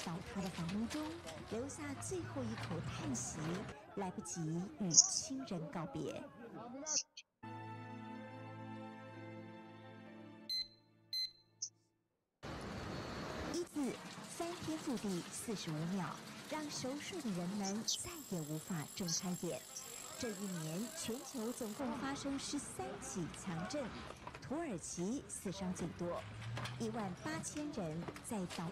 倒塌的房屋中留下最后一口叹息，来不及与亲人告别。一字3天覆地45秒，让熟睡的人们再也无法睁开眼。这一年，全球总共发生13起强震，土耳其死伤最多，18000人在倒。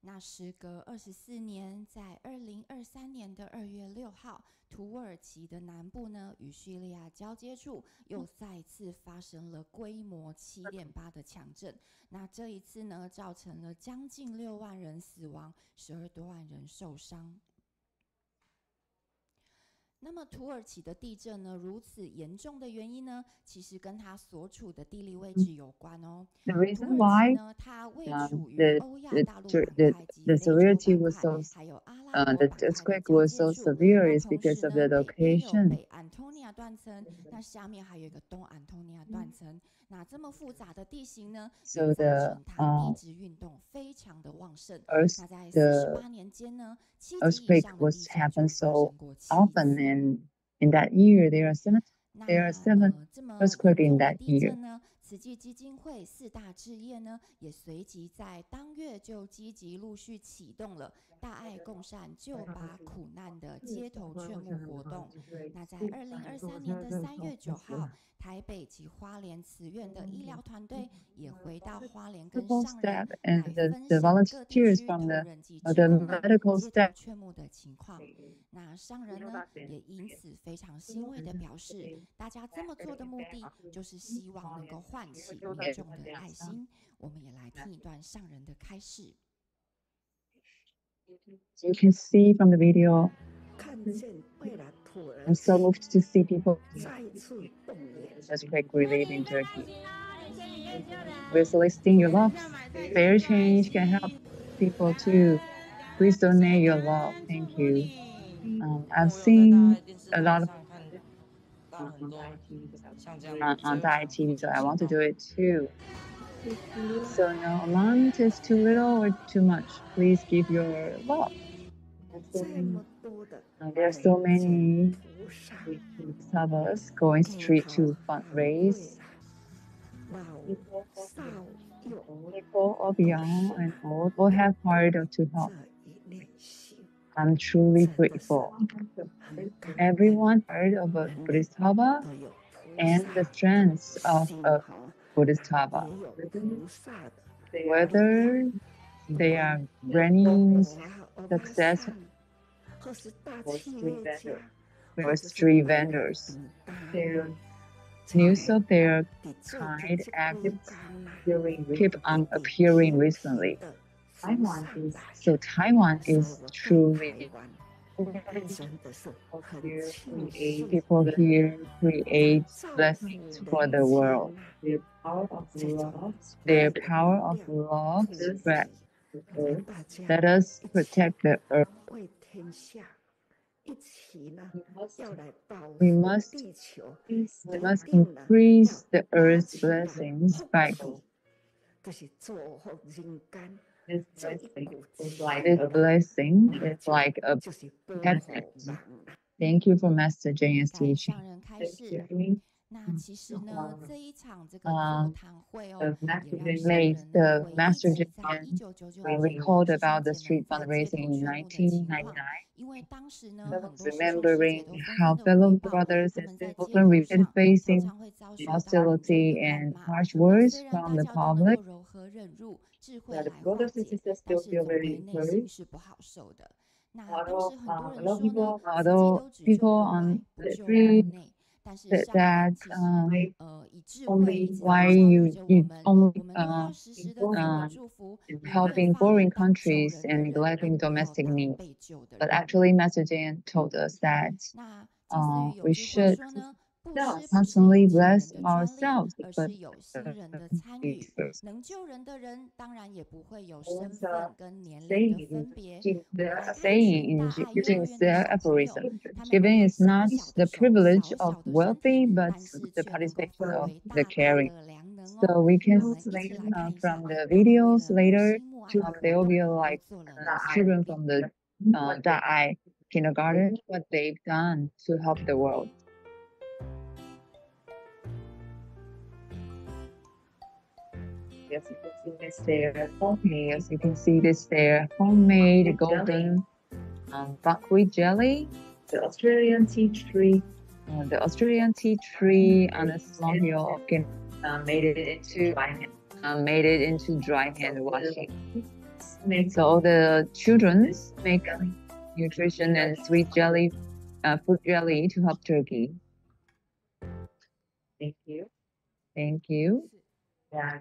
那时隔24年，在2023年的2月6号，土耳其的南部呢与叙利亚交接处又再次发生了规模7.8的强震。那这一次呢，造成了将近6万人死亡，12多万人受伤。那么土耳其的地震呢，如此严重的原因呢，其实跟它所处的地理位置有关哦。The reason why the severity was so the earthquake was so severe is because of the location. 北安托尼亚断层，那下面还有一个东安托尼亚断层。那这么复杂的地形呢，也造成它地质运动非常的旺盛。那在48年间呢，7级以上的地震就发生过7次。In that year, there are seven earthquakes in that year. 慈济基金会4大志业呢，也随即在当月就积极陆续启动了大爱共善救拔苦难的街头劝募活动。那在2023年的3月9号，台北及花莲慈院的医疗团队也回到花莲跟上人来分享各地区同仁及志工们街头劝募的情况。那上人呢，也因此非常欣慰地表示，大家这么做的目的就是希望能够唤起民众的爱心。我们也来听一段上人的开示。You can see from the video, I'm so moved to see people earthquake relief in Turkey. We're soliciting your love. Fair change can help people too. Please donate your love. Thank you. I've seen a lot of on Dai TV, so I want to do it too. So no amount is too little or too much. Please give your love. There are so many of us going street to fundraise. People of young and old will have heart to help. I'm truly grateful. Everyone heard about Bodhisattva and the strengths of a Bodhisattva. Whether they are running success or street vendors. News of their kind acts keep on appearing recently. So Taiwan is truly people here create blessings for the world. Their power of love spread. Let us protect the earth. We must increase the earth's blessings by this blessing is like a magnet. Thank you for Master Jane's teaching. 那其实呢，这一场这个座谈会哦，也让the Master Jane recalled about the street fundraising in 1999. 因为当时呢， remembering how fellow brothers and sisters were facing hostility and harsh words from the public. That the brothers and sisters still feel very encouraged. Although people on the street said that why you only helping foreign countries and neglecting domestic needs. But actually, Master Jane told us that we should constantly bless ourselves. But saying in using aphorism, giving is not the privilege of wealthy, but the participation of the caring. 能 So 哦。 we 我 can 们一起来看一下， from the 他们为 videos 了 later, 母心木爱的 there 活 will 动 be 都 like 做了哪些。 children from the Da'ai kindergarten, what they've done to help the world. Yes, you can see this there. Okay, yes, you can see this there. Homemade golden buckwheat jelly. The Australian tea tree. The Australian tea tree on a small hill of made it into dry hand washing. So the children make nutrition and sweet jelly, fruit jelly to help Turkey. Thank you. Thank you. Yeah,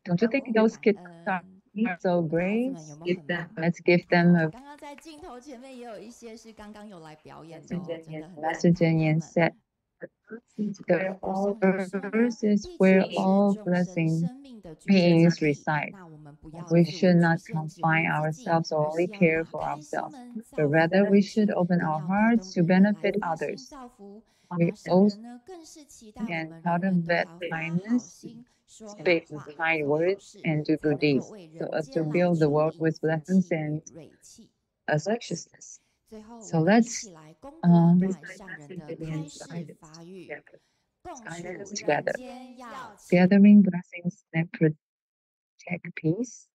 don't you think those kids are so 孩子 great? 们有没有很棒？ Let's give them a 刚刚在镜头前面也有一些是刚刚有来表演的哦，真的很 Master 赞叹他 Jenyan 们。 said, the earth is where all 众生 blessings 生命的聚集 beings 之地， reside. 那我们不要 We 自 should 我 not 局限只 confine 顾自己， ourselves or 而是 only 要 care 打 for 开心 ourselves, 门，造 but 福 rather 人 we 群， should open 更 our 要打 hearts 动 to 人来 benefit 发心 others. 造福。 We 那圣 also 人呢，更是期待我 can 们人 cultivate 人都要发好 kindness, 心，说好 speak 话， kind 做好 words, 事， and do 才 good 能够 deeds, 为 so 人 as to 间来 build the 注 world 引 with 福 blessings 气 and 与锐气。 righteousness. 最后， So 我们一 let's 起来攻读一段上人的开示法语：共处人 together, 间要齐。 gathering blessings that protect peace.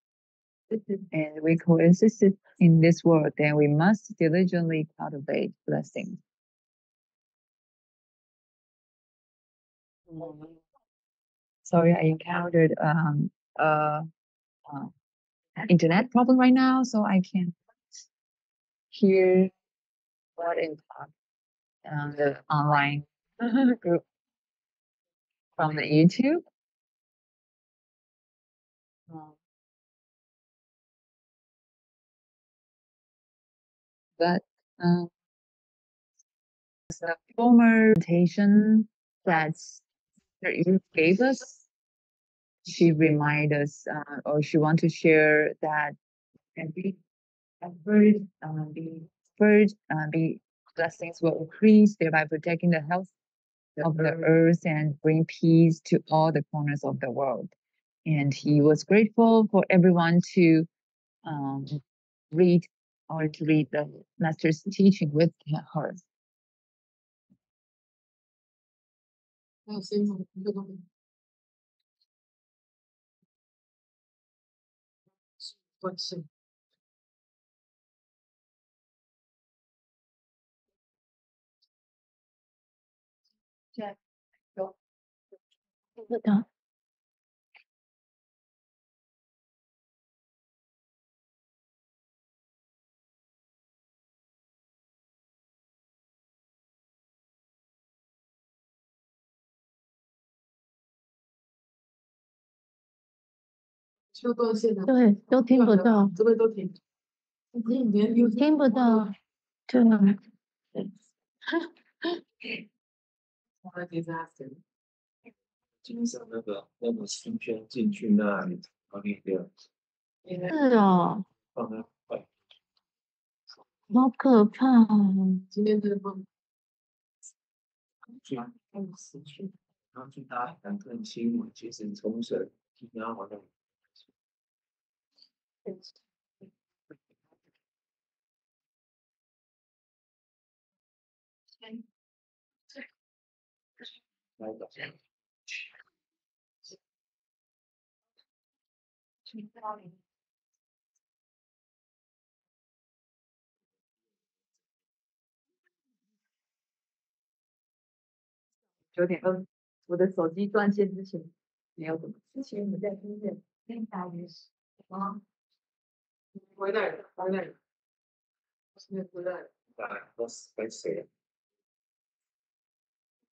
And we coexist in this world, then we must diligently cultivate blessings. Sorry, I encountered internet problem right now, so I can't hear what in the online group from the YouTube. But the former presentation that you gave us, she reminded us, or she want to share that every effort, the blessings will increase, thereby protecting the health of the earth and bring peace to all the corners of the world. And he was grateful for everyone to read the master's teaching with her. Yeah. 听不到。对，都听不到。这边都听不到。对啊。经常那个芯片进去那里，然后那个是哦，放在快，好可怕哦。今天这个去然后去搭南更新闻，其实冲绳提交好像。来的。9:2，我的手机断线之前没有什么事情，我在听见跟大约是啊，回来了，现在回来了，都是跟谁？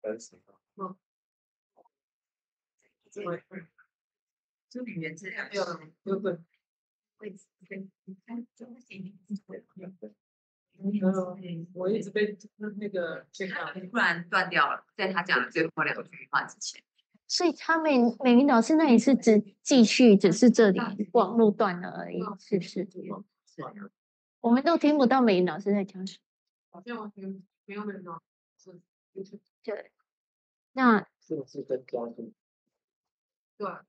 跟谁？这里面这样对。你看，我一直被那个突然断掉了，在他讲的最后2句话之前。所以他美玲老师那里是继续，只是这里网络断了而已，是不是？我们都听不到美玲老师在讲什么。好像完全没有人哦，是对，那是不是跟加速？对啊。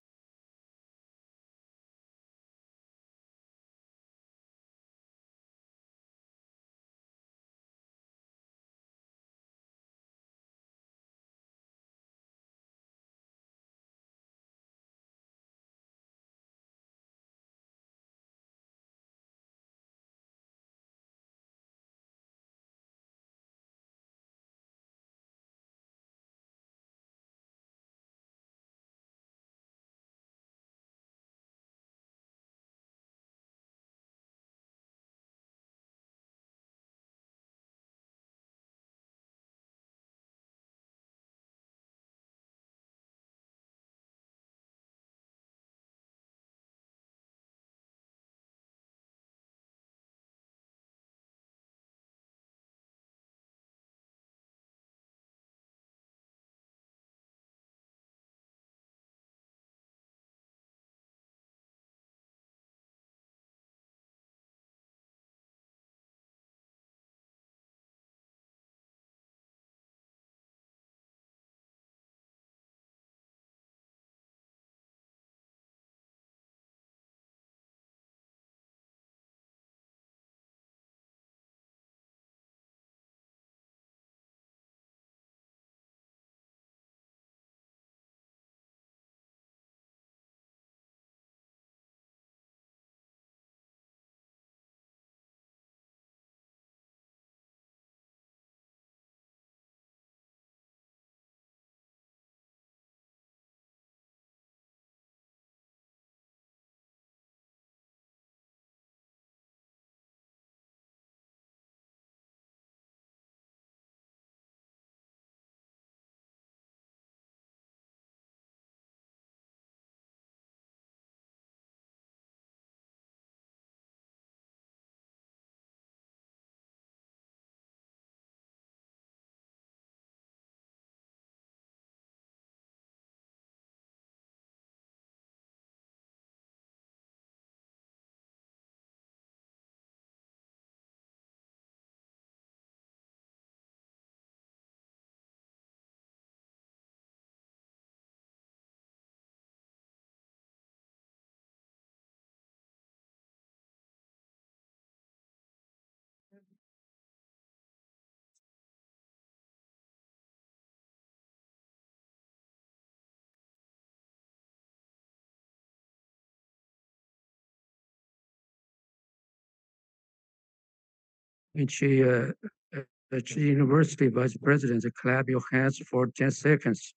At University Vice President, clap your hands for 10 seconds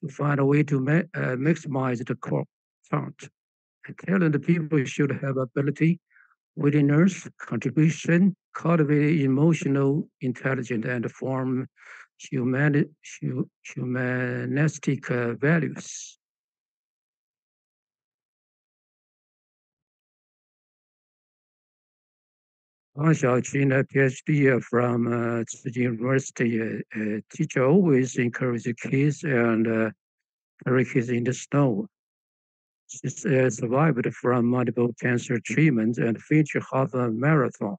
to find a way to maximize the count. And talented people should have ability, willingness, contribution, cultivate emotional intelligence, and form humanistic values. 王小军 PhD from Tsinghua University, teacher always encourage kids and carry kids in the snow. She survived from multiple cancer treatments and finished half a marathon.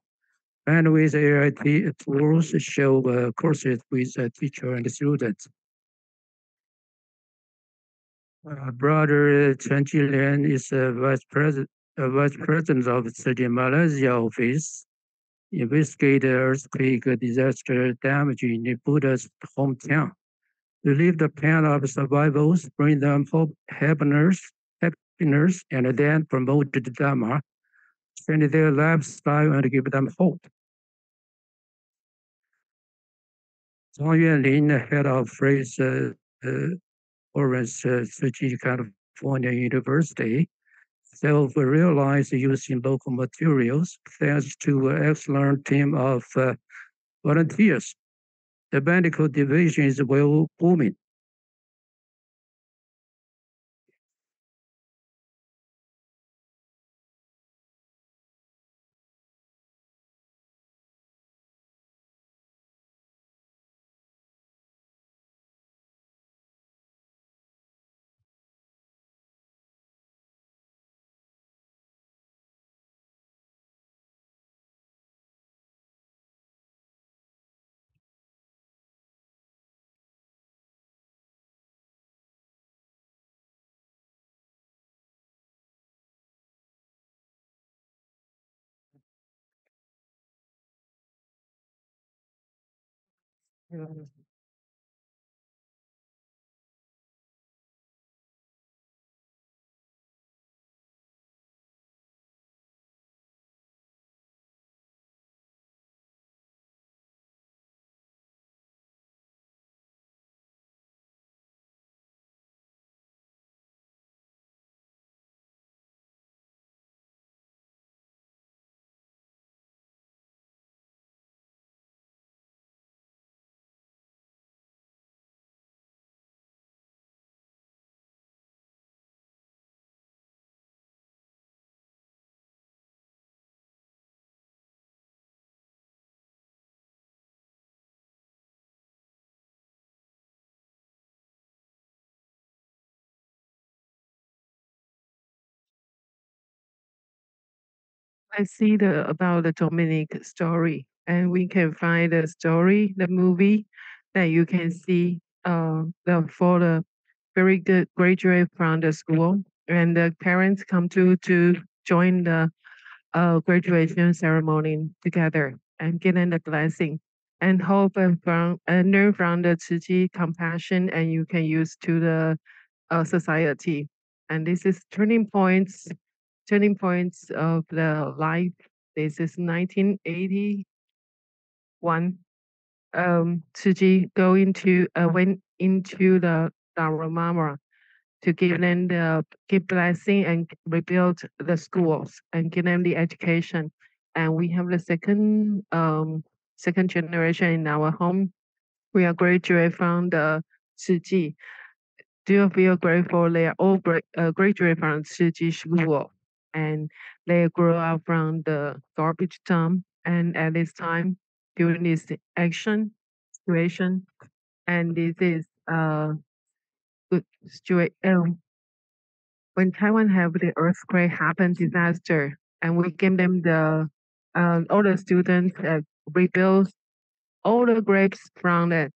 And with AIT tools, show courses with teacher and students. Brother Chen Liang is vice president of the Malaysia office. Investigate earthquake disaster damage in Buddha's hometown. Relieve the pain of survivors, bring them hope, happiness, and then promote the Dharma, change their lifestyle and give them hope. Zhang Yuanlin, head of Phrase Orange Tzu California University, self-realized using local materials thanks to an excellent team of volunteers. The medical division is well booming. I see the about the Dominic story, and we can find the story, the movie that you can see the for the very good graduate from the school, and the parents come to join the graduation ceremony together and get in the blessing and hope and learn from the Tzu compassion, and you can use to the society. And this is turning points of the life. This is 1981. Tzu go into went into the Dharma to give them the give blessing and rebuild the schools and give them the education. And we have the second generation in our home. We are graduate from the Tzu. Do you feel grateful? They are all graduate from Tzu school, and they grew up from the garbage dump. And at this time, during this action situation, and this is good situation. When Taiwan have the earthquake happen disaster, and we give them the all the students rebuild all the grapes from it.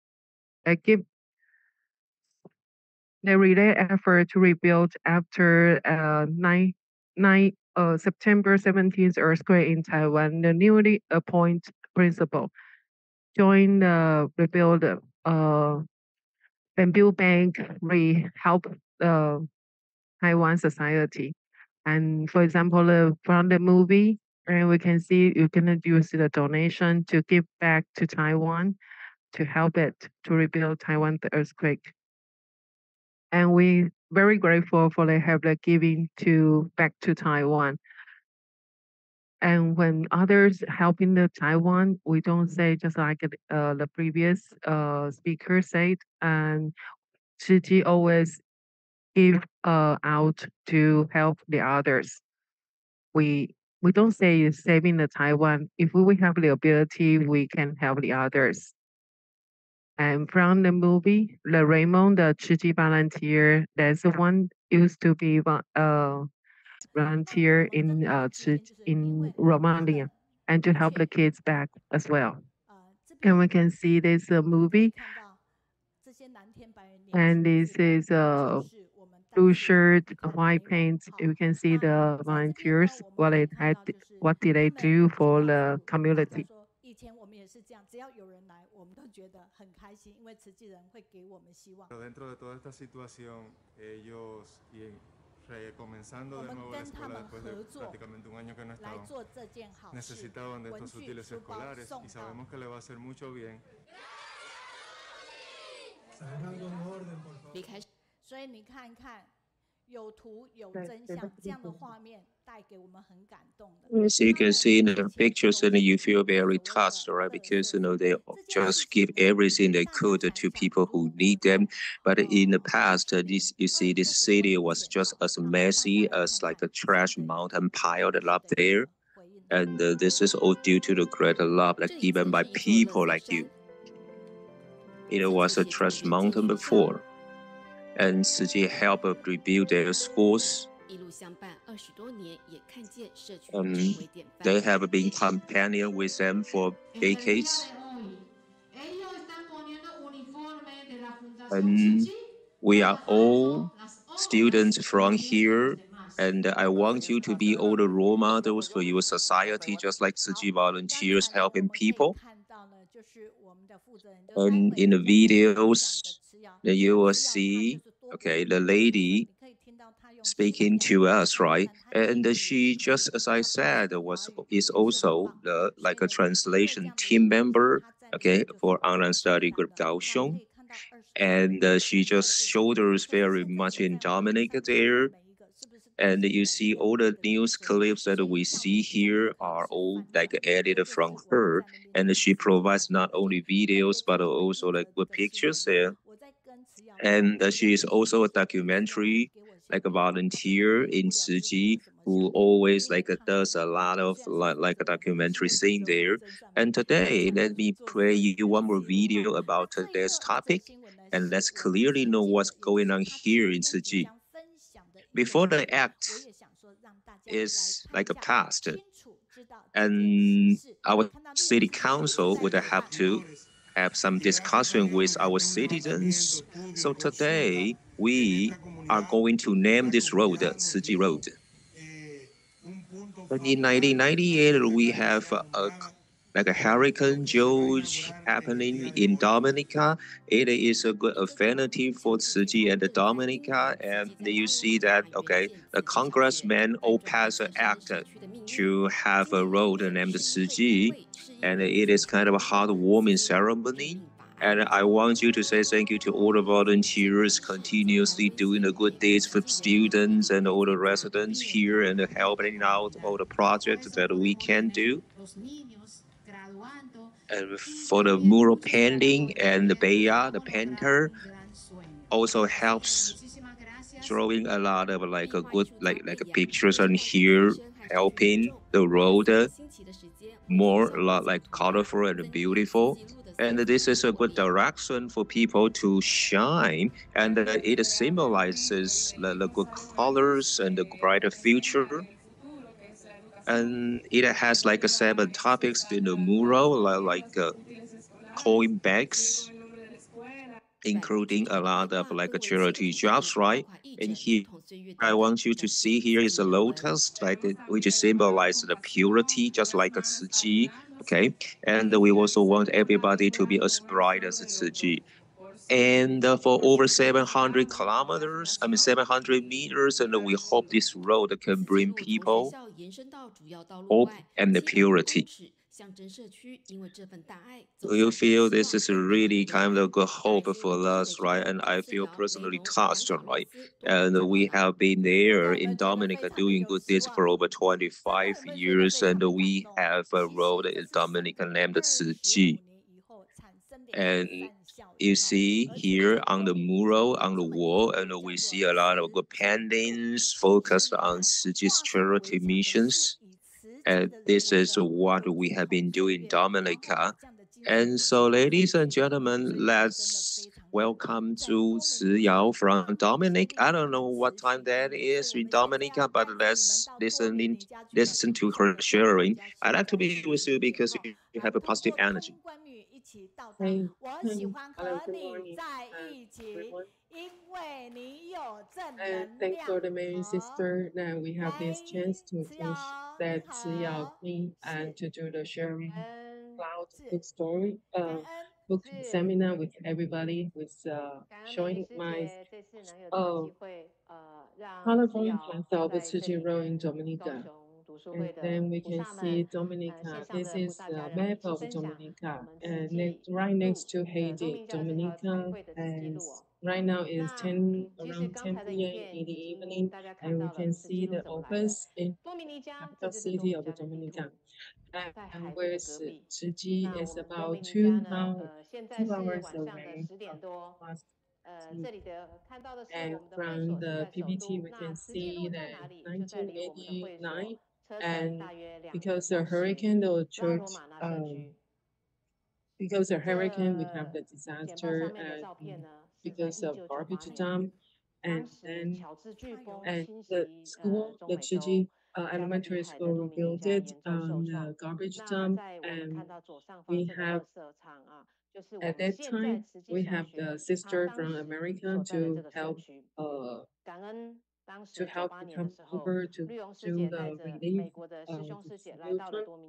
Give they relay effort to rebuild after September 17th earthquake in Taiwan. The newly appointed principal joined the rebuild bamboo bank help Taiwan society. And for example, from the movie, and we can see you can use the donation to give back to Taiwan to help it to rebuild Taiwan the earthquake. And we very grateful for the help they're giving to back to Taiwan. And when others helping the Taiwan, we don't say just like the previous speaker said, and Shiji always give out to help the others. We don't say saving the Taiwan. If we have the ability, we can help the others. And from the movie, the Raymond, the Chiji volunteer, there's one used to be volunteer in in Romania and to help the kids back as well. And we can see this movie, and this is a blue shirt, white pants. You can see the volunteers what did they do for the community. Dentro de toda esta situación, ellos comenzando de nuevo la escuela después de prácticamente un año que no estaban, necesitaban de estos útiles escolares y sabemos que le va a hacer mucho bien. 所以你看看，有图有真相，这样的画面带给我们很感动的。So you can see in the pictures and you feel very touched, right? Because they just give everything they could to people who need them. But in the past, you see this city was just as messy as like a trash mountain piled up there. And this is all due to the great love given by people like you. It was a trash mountain before. And Tzu helped rebuild their schools. They have been companion with them for decades. And we are all students from here, and I want you to be all the role models for your society, just like Tzu volunteers helping people. And in the videos that you will see, okay, the lady speaking to us, right? And she just, as I said, is also the like a translation team member, okay, for online study group Kaohsiung. And she just showed us very much in Dominican there. And you see all the news clips that we see here are all like edited from her. And she provides not only videos, but also like with pictures there. And she is also a documentary, like a volunteer in Tzu who always like does a lot of like a documentary scene there. And today, let me play you one more video about today's topic, and let's clearly know what's going on here in Tzu. Before the act is like a past, and our city council would have to have some discussion with our citizens. So today we are going to name this road Tzu Road. But in 1998, we have like a Hurricane George happening in Dominica. It is a good affinity for Tzu and the Dominica, and you see that okay, the congressmen all pass an act to have a road named Tzu, and it is kind of a heartwarming ceremony. And I want you to say thank you to all the volunteers continuously doing the good deeds for students and all the residents here and helping out all the projects that we can do. And for the mural painting and the Bea, the painter, also helps drawing a lot of like a good like pictures on here, helping the road more a lot like colorful and beautiful. And this is a good direction for people to shine, and it symbolizes the good colors and the brighter future. And it has like 7 topics in the mural, coin bags, including a lot of like charity jobs, right? And here I want you to see here is a lotus, like which symbolizes the purity, just like a Tzu. Okay, and we also want everybody to be as bright as Tzu. And for over 700 kilometers, 700 meters, and we hope this road can bring people hope and the purity. Do you feel this is really kind of a good hope for us, right? And I feel personally touched, right? And we have been there in Dominica doing good deeds for over 25 years, and we have a road in Dominica named Tzu. And you see here on the mural on the wall, and we see a lot of good paintings focused on Tzu's charity missions. And this is what we have been doing in Dominica. And so, ladies and gentlemen, let's welcome to Tzuyao from Dominic. I don't know what time that is in Dominica, but let's listen to her sharing. I like to be with you because you have a positive energy. Hey, hello, good morning, everyone. Thanks for the Mary sister that we have this chance to teach that Tzuyao King and to do the sharing cloud book story book seminar with everybody with showing my uh colorful plants of Tzu Row in Dominica. And then we can see Dominica. This is the map of Dominica, and right next to Haiti, Dominica, and right now is around 10 p.m. in the evening, and we can see the office in capital city of Dominica. And where Tzu is about 2 hours away from us. And from the PPT, we can see that 1989, and because the hurricane, the church, because the hurricane, we have the disaster, and because of garbage dump, and then and the school, the Chiji elementary school, rebuilt it on the garbage dump, and we have at that time we have the sister from America to help uh to help the come over to do the relief distribution,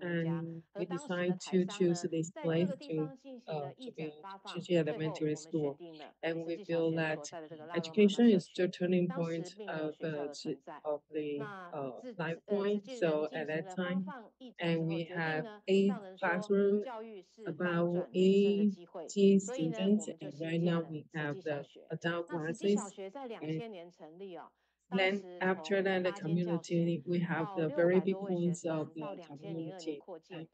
and we decided to choose this place to build Zhiji Elementary School. And we feel that education is the turning point of the life point. So at that time, and we have 8 classrooms, about 80 students, and right now we have the adult classes. And then after that, the community, we have the very big points of the community. And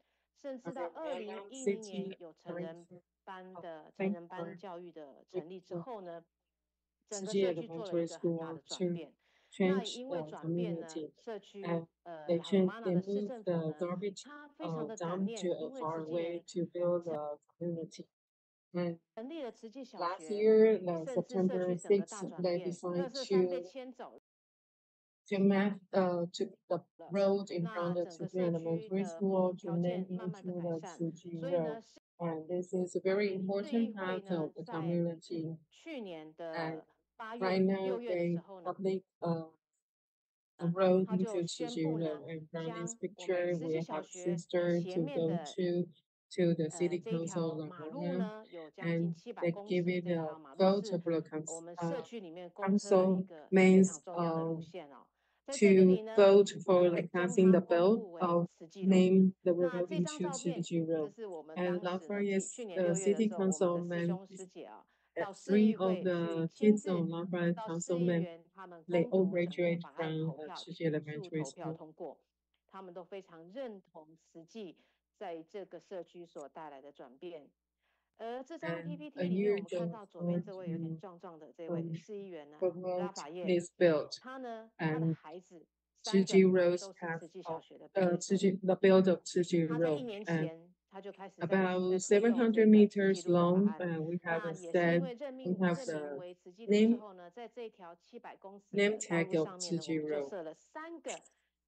Liang City, 世界 elementary school to change the community, and they move the garbage dump to a far away to build a community. And last year, the September 6th, they decided to map to the road in front of Tzuyao Elementary School to name into the Tsuji Road. And this is a very important part of the community. And right now, they public a road into Tsuji Road. And from this picture, we have sisters to go to the city council of Laguna, and they give it a vote of the council means to vote for like passing the bill of name the road into Tsuji Road. And Lafayett's city councilman, 3 of the kids on Lafayette councilmen, they all graduate from Tsuji Elementary School. 他们都非常认同实际在这个社区所带来的转变。这张 PPT 里面，我们看到左边这位有点壮壮的这位市议员呢，拉法叶，他呢，他的孩子3个都是慈济小学的毕业生。the build of Tsuji他在1 Road, 年 and 前，他就开始在 about 推动这 700 个 meters 慈济路的 long. 法案。We have 那 a 也是因 said 为证 we 明 have 为慈济路 name 之后呢，在这条700公尺 name 的道 tag 路 of 上面呢，我 Tsuji 们就 Road. 设了3个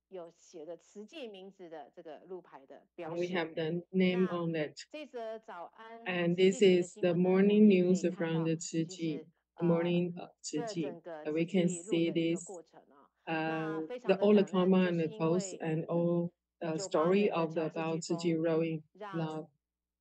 有写的慈济名字的这个路牌的标 And we 识。 have the name 那 on it. 这则早安 And 慈济 this 型的 is 新 the 闻呢，我们 morning 也可以 news 看 from 到， the 其 Tsuji, 实 the morning 这 Tsuji. 整个 We 慈 can 济路 see 的一个 this 过程啊，那非 the 常的 all the 感人， comma 就 and 是 the 因 post 为 and all 98 story 年的 of the 乔治 about 季 Tsuji 风 Road in 让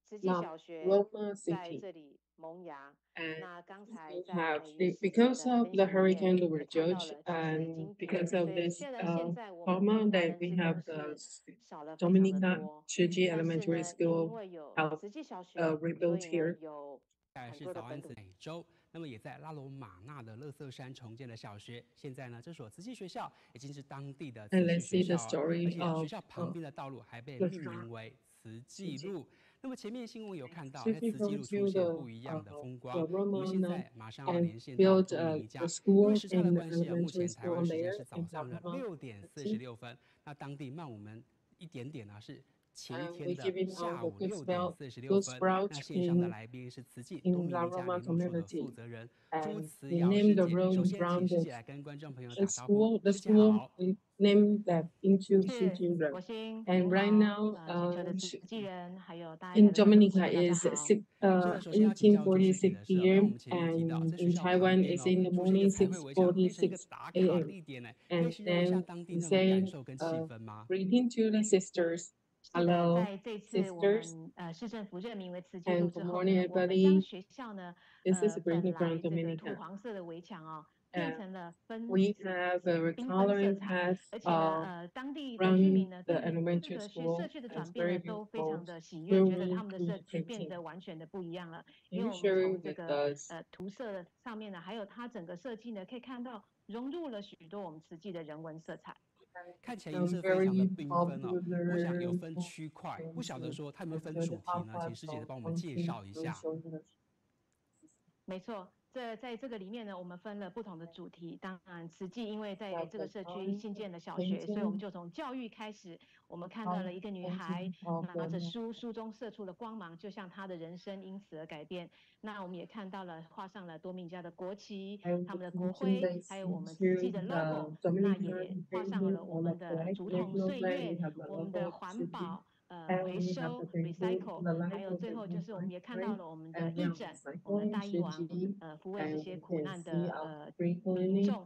慈济 La 小学 Roma 在 City. 这里萌芽。 And 那刚才 we 在 have 美云师姐 because 的 of 分 the 享里面 hurricane 也 over 看到 George 了，其实已 and 经 because 所 of 以 this 虽然现在我们 trauma 华 that 人 we 师 have 生 the 是少了非常的 Dominican 多， Tsuji 但是 Elementary 呢，也 School 因为有 help 慈济小学， rebuilt 所以呢 here. 有 很是多的本土。早安美洲，那么也在拉隆马纳的垃圾山重建了小学。现在呢，这所慈济学校已经是当地的慈 And 济 let's 学 see the 校，而 story 且学 of 校旁边的道路还被 the 命名为慈济 Tsuji. 路。那么前面新闻有看到， Tsuji 在慈济路 goes 出 to 现 the 不一样的风光。 the 我们现 Romana 在马上要 and 连线到 built 多米尼加，the 因 school 为时差的 in 关系啊，目 elementary 前台 school 湾时间 there 是早 in 上的 Panama 6点 City. 46分，那当地慢我们一点点啊，是前一 And 天 we 的 giving 下 out the 午 good 6点 good 46分。 sprout 那线上的 in 来宾是慈济多 in 米 La 尼加 Roma 联络处的 community. 负责人朱 And 慈 we 瑶师 named the 姐。 road 首 in 先，请 front 师 of 姐来跟观众朋友 the 打招呼。 school. The 师姐 school 好。 we named that into 是 Tsuji 国 Road. 兴， And 您 right 好， now, 全球的慈济人，还有大爱 in 台的观众朋 Dominica 友，大家 is 好。是的，首先要请教朱师姐 1846 的是，刚我 p.m. 们前面提到，在 and 学 in 校旁 Taiwan 边 is 哦， in the 朱师姐 morning 彩绘围墙变成一个 6:46 打卡 a.m. 地点呢，可以 And 形容一下 then 当地 we 那种感 say 受跟气氛吗？ greeting to the sisters. 是的， Hello, 在这次我 sisters. 们市政府任命为慈济路 And 之 good 后 morning, 呢，我们将 everybody. 学校呢， This is 本 greeting 来 from 这个土 Dominican. 黄色的围墙哦，变成了分 We have a 缤纷色 coloring 彩， path 而且呢，当地的居 from 民呢， the 对于这 elementary 个社 school. 区的 It's 转变 very 呢，都非 beautiful. 常的喜悦，觉得 Really 他们的 good 社区变 painting. 得完全的不一样了。 Can 因为 you 我们 show 从这 with 个 us? 图色上面呢，还有它整个设计呢，可以看到融入了许多我们慈济的人文色彩。 看起来颜色非常的缤纷哦。我想有分区块，不晓得说它有没有分主题呢？请师姐帮我们介绍一下。没错，在这个里面呢，我们分了不同的主题。当然，慈济因为在这个社区新建了小学，所以我们就从教育开始。我们看到了一个女孩拿着书，书中射出了光芒，就像她的人生因此而改变。那我们也看到了画上了多米加的国旗、他们的国徽，还有我们慈济的 logo。那也画上了我们的竹筒岁月，我们的环保。回收 recycle， 还有最后就是我们也看到了我们的义诊，我们的大义王，抚慰这些苦难的民众。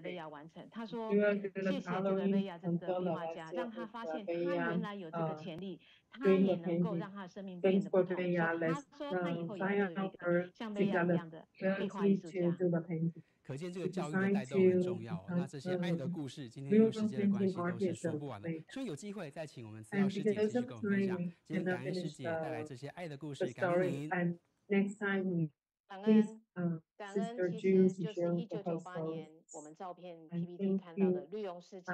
的薇娅完成。他说谢谢这个薇娅这个壁画家，让他发现他原来有这个潜力，他也能够让他的生命变得不同。所以他说他以后也要做一个像薇娅一样的壁画艺术家。可见这个教育的带动很重要哦。那这些爱的故事，今天因为时间的关系都是说不完的，所以有机会再请我们Tzuyao师姐继续跟我们分享。今天感恩师姐带来这些爱的故事，感恩您。感恩，感恩，其实就是1998年我们照片 PPT 看到的绿荣师姐，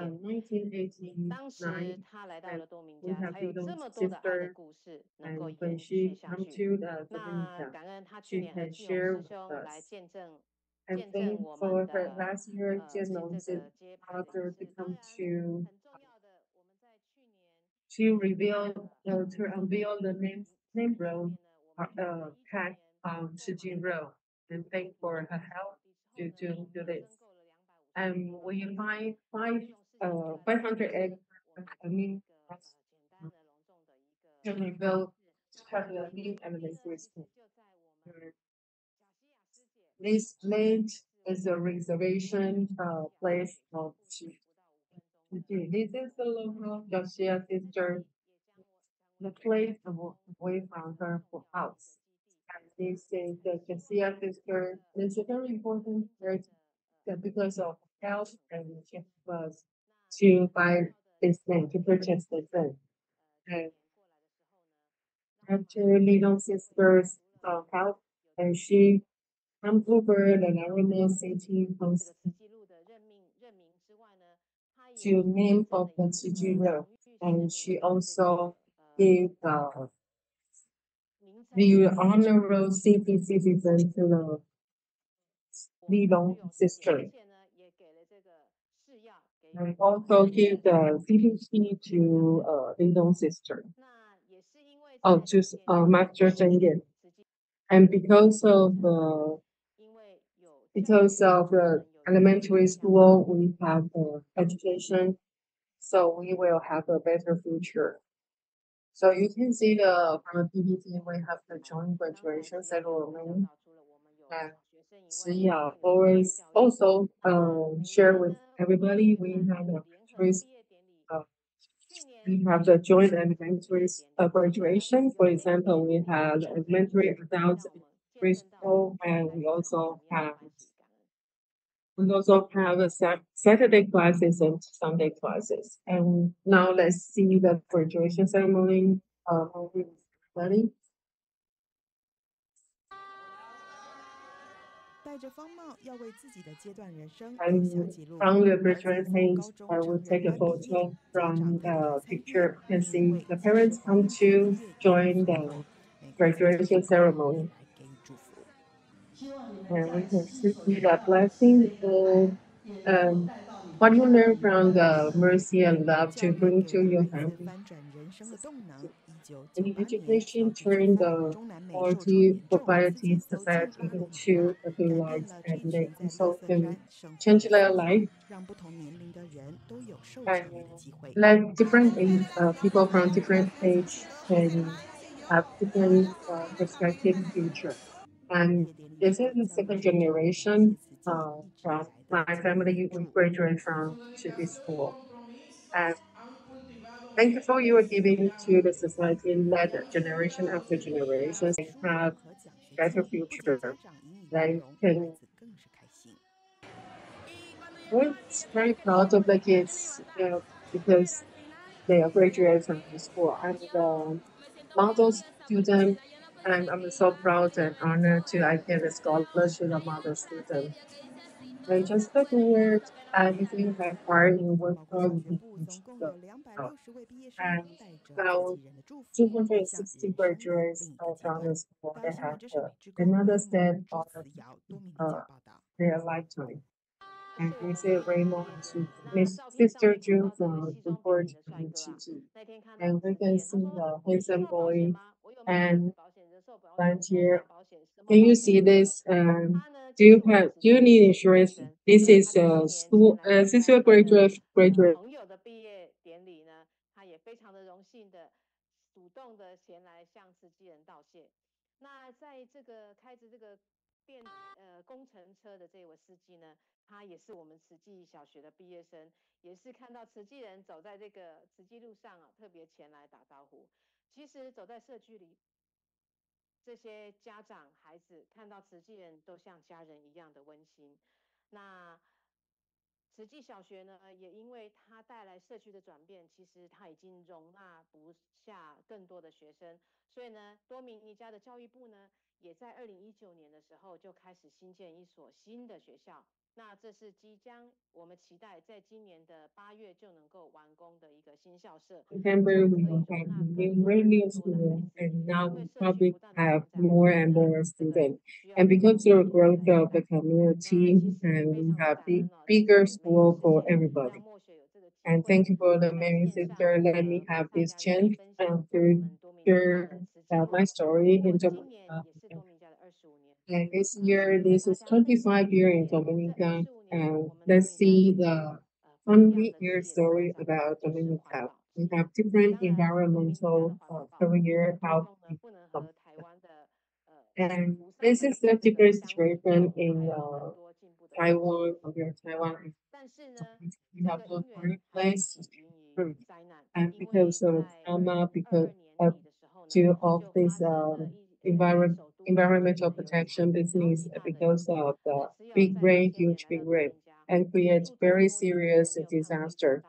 当时她来到了多明加，才有这么多的爱的故事能够延续下去。那感恩她去年和季荣师兄来见证我们的其实这个接拍的仪式。当然很重要的，我们在去年to unveil the name road cat Shijin Road and thank for her help to do this. We find 500 eggs. I mean, to rebuild to have a new elementary school. This land is a reservation place of Fuji. This is the local Joshua sister, the place away from her house. And this is the Joshua sister. It's a very important part that because of health and she was to buy this land, to purchase this land. And after little sister's health, and she come over the Narama city to name of the Tzuyao, and she also gave the honorable city citizen to the Liang sister, and also give the CPC to Liang sister. Oh, to Master Zheng. And because of the elementary school, we have education, so we will have a better future. So you can see from the PPT, we have the joint graduation ceremony. And Tzuyao always also share with everybody. Uh, we have the joint elementary graduation. For example, we have elementary adults preschool, and we also have a Saturday classes and Sunday classes. And now let's see the graduation ceremony. Ready? And from the virtual page, I will take a photo from the picture. You can see the parents come to join the graduation ceremony. And we can see the blessing and what you learn from the mercy and love to bring to your family. And education turn the poverty society into a good life, and they also can change their life. And like different people from different age can have different perspective in future. And this is the second generation from my family. We graduate from to this school. And thank you for your giving to the society, let generation after generation have better future. They can. We're very proud of the kids because they are graduated from the school. I'm the model student, and I'm so proud and honored to I get a scholarship of model student. And just like the word, and if you have heart in work program, you can go. And now 260 graduates from the school. They have another step of uh, their lifetime. And we say Raymond to Miss Sister June from report to Gigi. And we can see the handsome boy and volunteer. Can you see this? Do you need insurance? This is school. This is a graduate. September we will have new radio school, and now we probably have more and more students. And because of the growth of the community, and we have bigger school for everybody. And thank you for the many sister. Let me have this chance to share my story in Dominican. And this year, this is 25 year in Dominican. And let's see the 20-year story about Dominica. We have different environmental career how And this is the different situation in Taiwan, compared to Taiwan. We have no foreign place to improve. And because of trauma, because of due of this environmental protection business, because of the big rain, huge big rain, and create very serious disaster.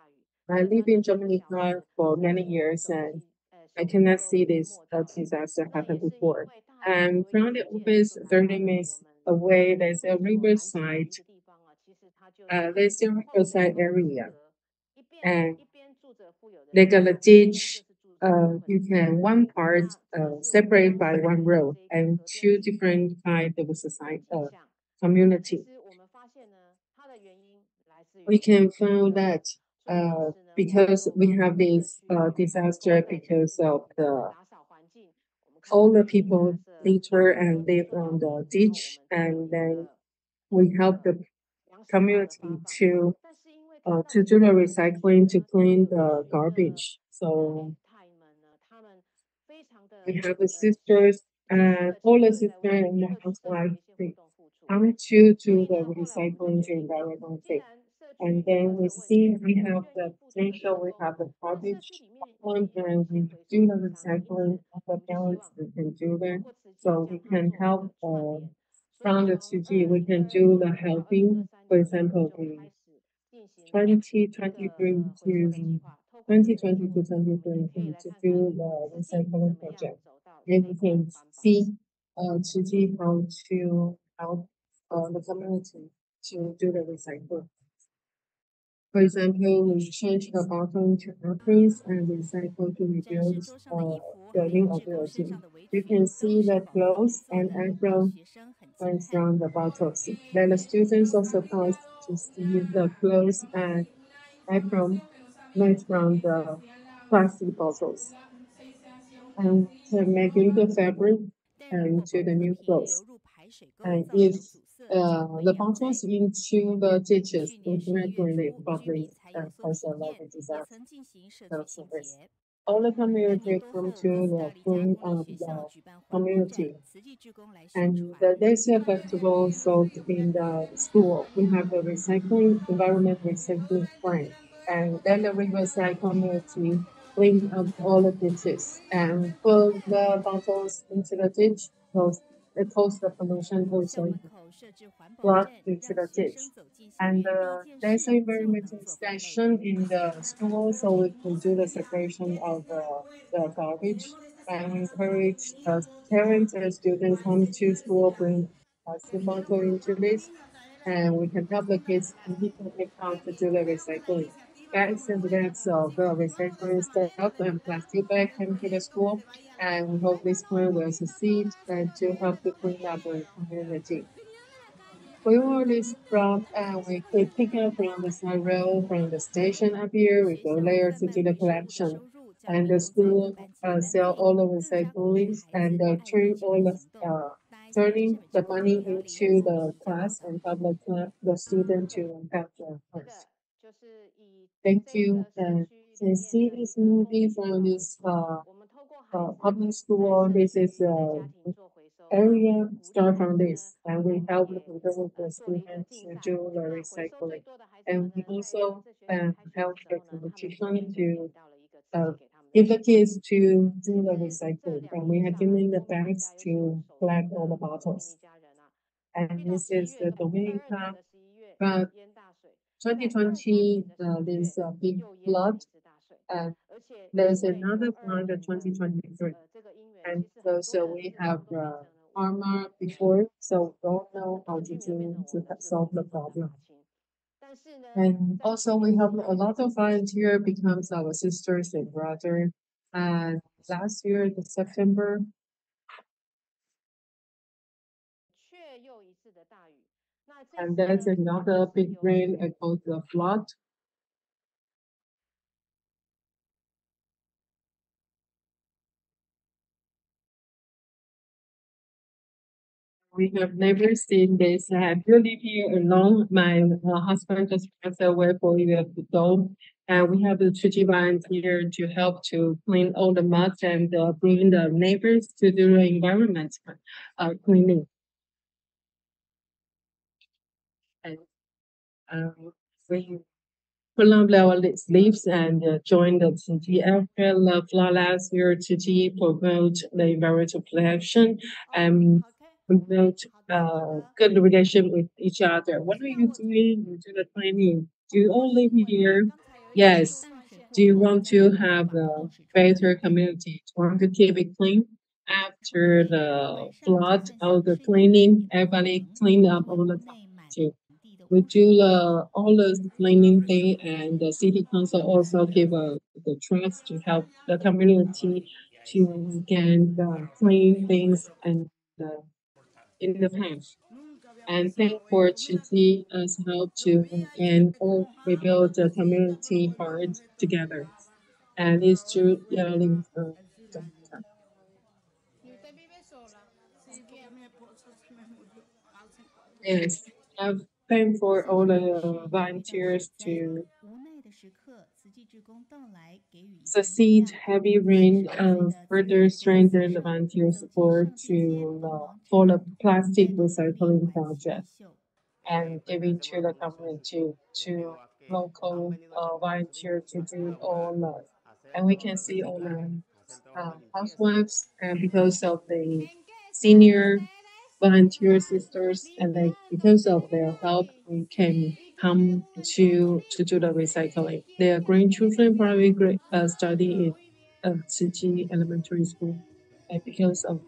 I live in Dominican for many years, and I cannot see this disaster happen before. And from the office, 30 minutes away, there's a riverside. There's a riverside area, and they got a ditch. You can one part separate by one road, and two different kind of society community. We can find that because we have this disaster because of the all the people litter and live on the ditch, and then we help the community to do the recycling to clean the garbage. So we have the sisters and all the sisters in the housewife they come to the recycling to environmental thing. And then we see we have the potential, we have the garbage one, and we do the recycling of the parents, we can do that. So we can help from the 2G, we can do the helping. For example, we 2023 to 2020 to 2023 to do the recycling project. And we can see to see how to help the community to do the recycling. For example, we change the bottom to aprons and recycle to reduce the new ability. You can see the clothes and apron comes from the bottles. Then the students also pass to see the clothes and apron made from the plastic bottles and making the fabric and to the new clothes. And if the bottles into the ditches regularly probably cause a lot of disaster. All the community come to the clean of the community. And the Dacia Festival sold in the school. We have the recycling, environment recycling plan. And then the Riverside community clean up all the ditches and put the bottles into the ditch. It cause the pollution also flood into the ditch. And there's an environmental station in the school, so we can do the separation of the garbage. And we encourage parents and students come to school, bring plastic bottle into this, and we can help the kids take how to do the recycling. Bags and bags of recycling stuff and plastic bag came to the school, and we hope this plan will succeed and to help to clean up the community. We ordered this from, we could pick up from the side road, from the station up here, we go there to do the collection. And the school sell all the recycling and turn all the, turning the money into the class and help the student to have the first. Thank you. And can see this movie from this public school. This is area start from this, and we help the students to do the recycling. And we also help the competition to uh, give the kids to do the recycling. And we are giving the bags to collect all the bottles. And this is the Dominican. But 2020, there's a big flood, and there's another flood in 2023. And so we have armor before, so we don't know how to do to solve the problem. And also we have a lot of volunteer becomes our sisters and brother. And last year, the September, and there's another big rain called the flood. We have never seen this. Have you live here alone? My husband just passed away 4 years ago, and we have the Tsuji volunteer to help to clean all the mud and bring the neighbors to do the environment cleaning. And we pull up our sleeves and join the Tsuji after the flood last year. Tsuji promote the environmental protection and promote good relation with each other. What are you doing? You do the cleaning. Do you all live here? Yes. Do you want to have a better community? Do you want to keep it clean? After the flood or the cleaning, everybody clean up all the time too. We do all the cleaning thing, and the city council also give the trust to help the community to get clean things and uh, in the past. And thank for to see us help to and all rebuild the community heart together. And it's true yelling for yes. I've thank for all the volunteers to succeed heavy rain further strengthen the volunteer support to for the plastic recycling project and giving to the community to local volunteer to do all that. And we can see all the housewives and because of the senior volunteer sisters and they because of their help we can come to do the recycling. Their grandchildren probably study in City Elementary School and because of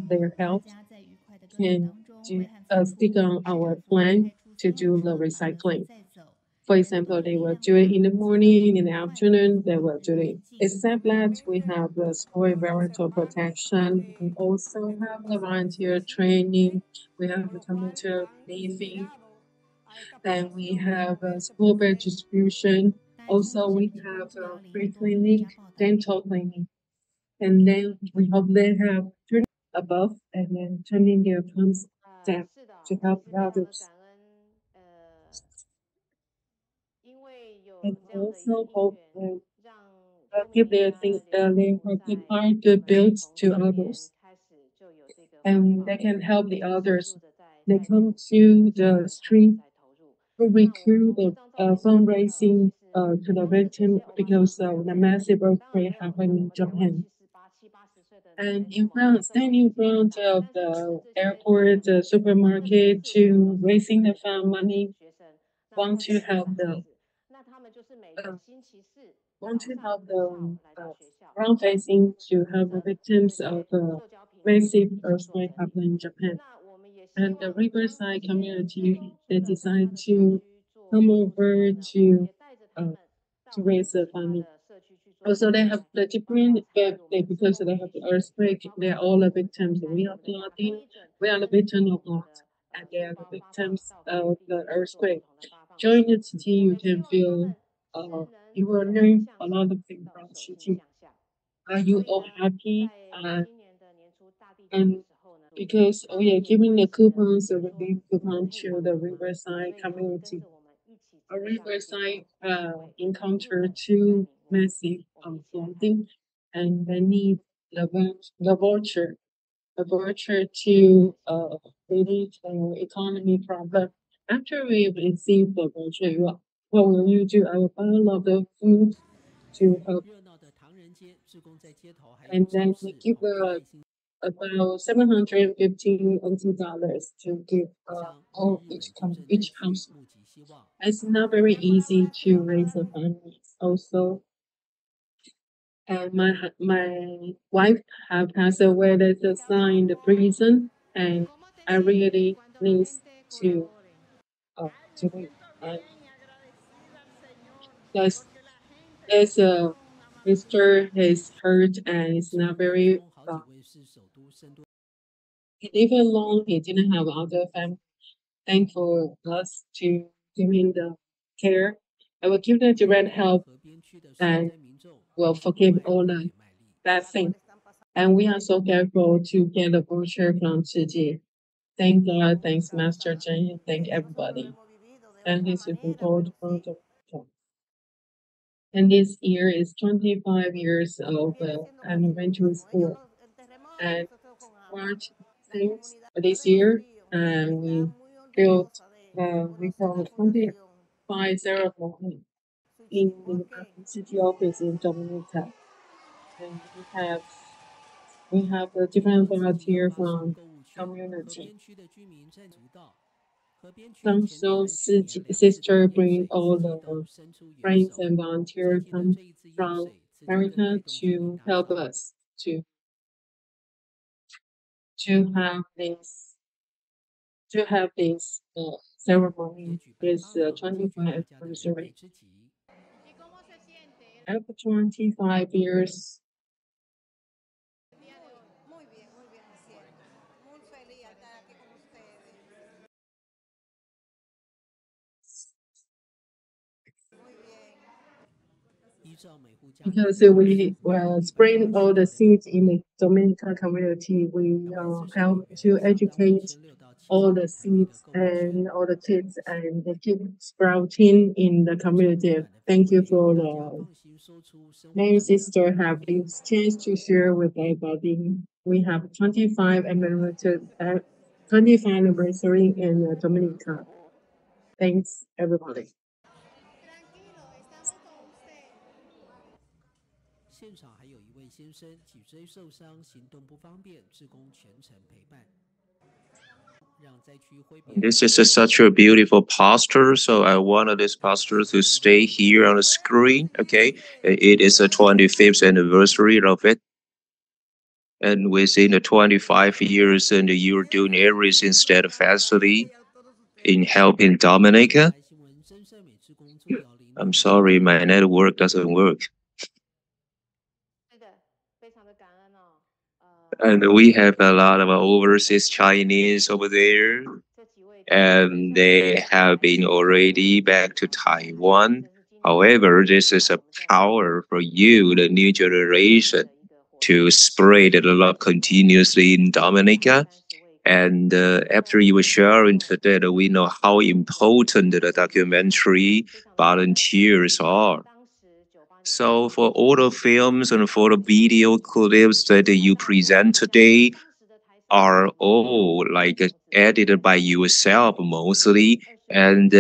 their help can do stick on our plan to do the recycling. For example, they will do it in the morning, in the afternoon, they will do it. Except that we have the school environmental protection. We also have the volunteer training. We have the computer briefing. Then we have school bed distribution. Also, we have free clinic, dental clinic. And then we hope they have turning above and then turning their palms down to help others. And also hope give their thing they occupy the build to others. And they can help the others. They come to the street to recruit the fundraising to the victim because of the massive earthquake happened in Japan. And in front, standing in front of the airport, the supermarket, to raising the fund money, want to help the uh, want to help the ground facing to help the victims of the massive earthquake happened in Japan. And the Riverside community, they decide to come over to raise the funding. Also, they have the different, but because they have the earthquake, they're all the victims. We are flooding, we are the victims of flood, and they are the victims of the earthquake. During the city, you can feel, you will learn a lot of things from city. Are you all happy? And because we are giving the coupons, the relief coupon to the Riverside community. A Riverside encountered two massive flooding, and they need the voucher to relieve the economy problem. After we receive the voucher, what will you do? I will buy a lot of food to help, and then we give about 715 dollars to give all each household. It's not very easy to raise a family. Also, and my wife have passed away. There's a son in the prison, and I really need to to be. And there's a Mr. is hurt and it's not very. He lived alone. He didn't have other family. Thankful us to give him the care. I will give the direct help and will forgive all the bad things. And we are so careful to get a voucher from Ziji. Thank God, thanks Master Chen, thank everybody. And this is told for the and this year is 25 years of elementary school. And March 6th this year, and built we held 25 ceremony in the city office in Dominican. And we have a different volunteer from community. Some sister bring all the friends and volunteers come from America to help us to have this ceremony, this 25th anniversary. After 25 years. Because we spread all the seeds in the Dominican community, we help to educate all the seeds and all the kids, and they keep sprouting in the community. Thank you for the many sister have this chance to share with everybody. We have 25 anniversary in Dominica. Thanks everybody. 现场还有一位先生脊椎受伤，行动不方便，志工全程陪伴。 This is such a beautiful poster, so I wanted this poster to stay here on the screen. Okay, it is the 25th anniversary of it, and within the 25 years, and you're doing everything steadfastly in helping Dominica. I'm sorry, my network doesn't work. And we have a lot of overseas Chinese over there, and they have been already back to Taiwan. However, this is a power for you, the new generation, to spread the love continuously in Dominica. And after you were sharing today, we know how important the documentary volunteers are. So for all the films and for the video clips that you present today are all like edited by yourself mostly. And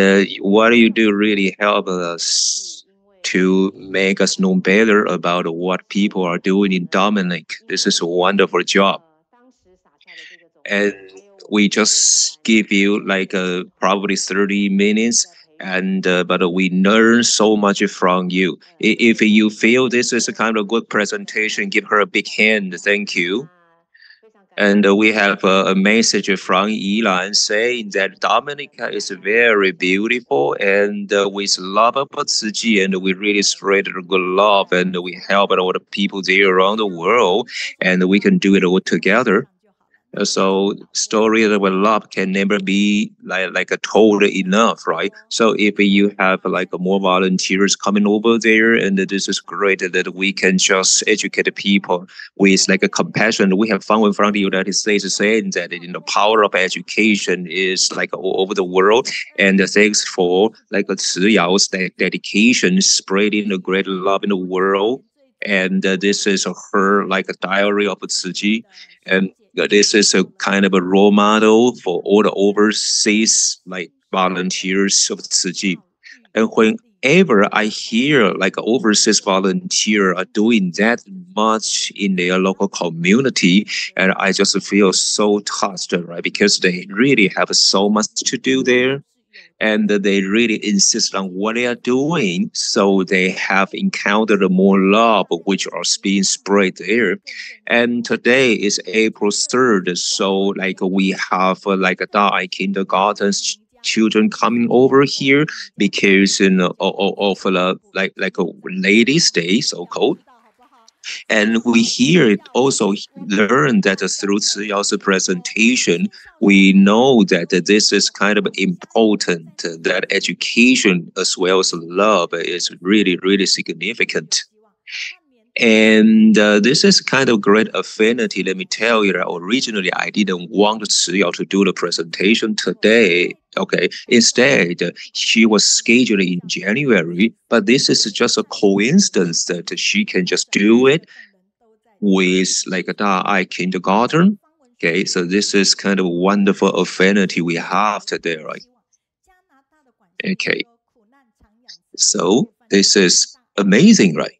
what you do really help us to make us know better about what people are doing in Dominic. This is a wonderful job. And we just give you like probably 30 minutes, and but we learn so much from you. If you feel this is a kind of good presentation, give her a big hand. Thank you. And we have a message from Yilan saying that Dominica is very beautiful and with love of Tzu Chi, and we really spread good love, and we help all the people there around the world, and we can do it all together. So stories of love can never be like a told enough, right? So if you have like more volunteers coming over there, and this is great that we can just educate people with like a compassion. We have found from the United States saying that the power of education is like all over the world, and thanks for like Tzuyao's dedication, spreading the great love in the world. And this is her like a diary of Tzu Chi, and this is a kind of a role model for all the overseas like volunteers of Tzu Chi. And whenever I hear like overseas volunteer are doing that much in their local community, and I just feel so touched, right? Because they really have so much to do there, and they really insist on what they are doing. So they have encountered more love, which are being spread there. And today is April 3rd, so like we have like a Dai kindergarten children coming over here because of like a Ladies' Day, so called. And we here also learn that through Tzuyao's presentation, we know that this is kind of important, that education as well as love is really, really significant. And this is kind of great affinity. Let me tell you that originally I didn't want Tzuyao to do the presentation today. Okay, instead she was scheduled in January, but this is just a coincidence that she can just do it with like a Da'ai kindergarten. Okay, so this is kind of wonderful affinity we have today, right? Okay, so this is amazing, right?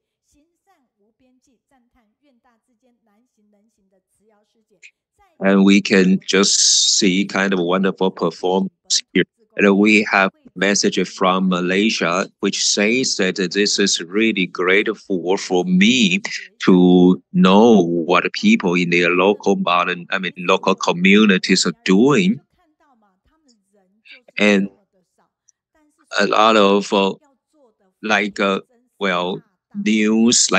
And we can just see kind of wonderful performance here. And we have a message from Malaysia, which says that this is really grateful for me to know what people in their local local communities are doing. And a lot of news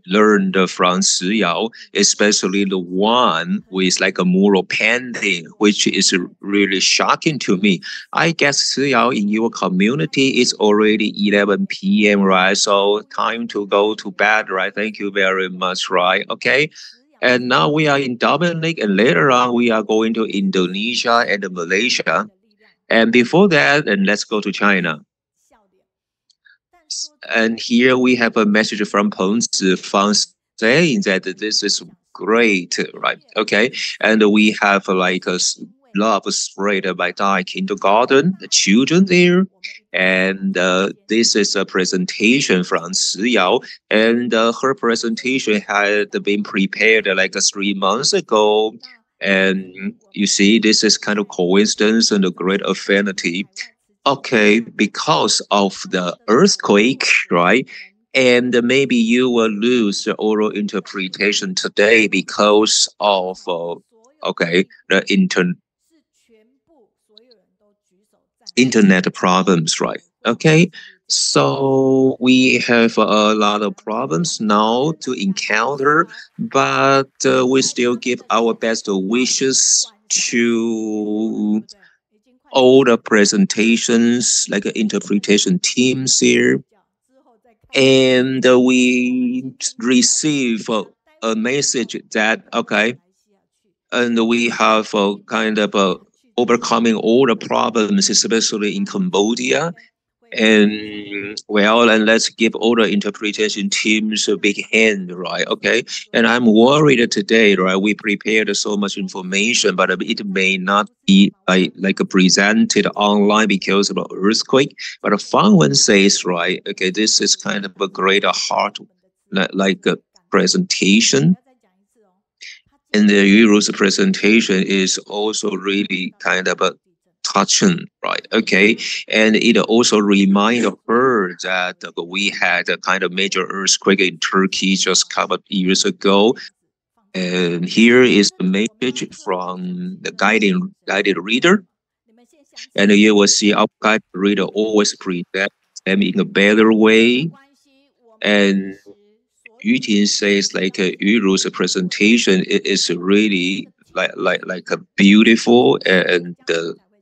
learned from Tzuyao, especially the one with like a mural painting, which is really shocking to me. I guess Tzuyao in your community is already 11 p.m., right? So time to go to bed, right? Thank you very much, right? Okay. And now we are in Dominican, and later on we are going to Indonesia and Malaysia. And before that, and let's go to China. And here we have a message from Peng Zifang saying that this is great, right? Okay, and we have like a love spread by Dai Kindergarten, the children there. And this is a presentation from Tzuyao, and her presentation had been prepared like 3 months ago. And you see, this is kind of coincidence and a great affinity. Okay, because of the earthquake, right? And maybe you will lose the oral interpretation today because of, the internet problems, right? Okay, so we have a lot of problems now to encounter, but we still give our best wishes to all the presentations, like interpretation teams here. And we receive a message that, okay, and we have kind of overcoming all the problems, especially in Cambodia. And well, and let's give all the interpretation teams a big hand, right? Okay. And I'm worried today, right? We prepared so much information, but it may not be like presented online because of the earthquake. But a fun one says, right? Okay, this is kind of a great heart, like a presentation. And the Euro's presentation is also really kind of a touching, right? Okay, and it also reminded her that we had a kind of major earthquake in Turkey just a couple of years ago. And here is the message from the guided reader. And you will see our guided reader always present them in a better way. And Yutin says like Yuru's presentation is really like a beautiful, and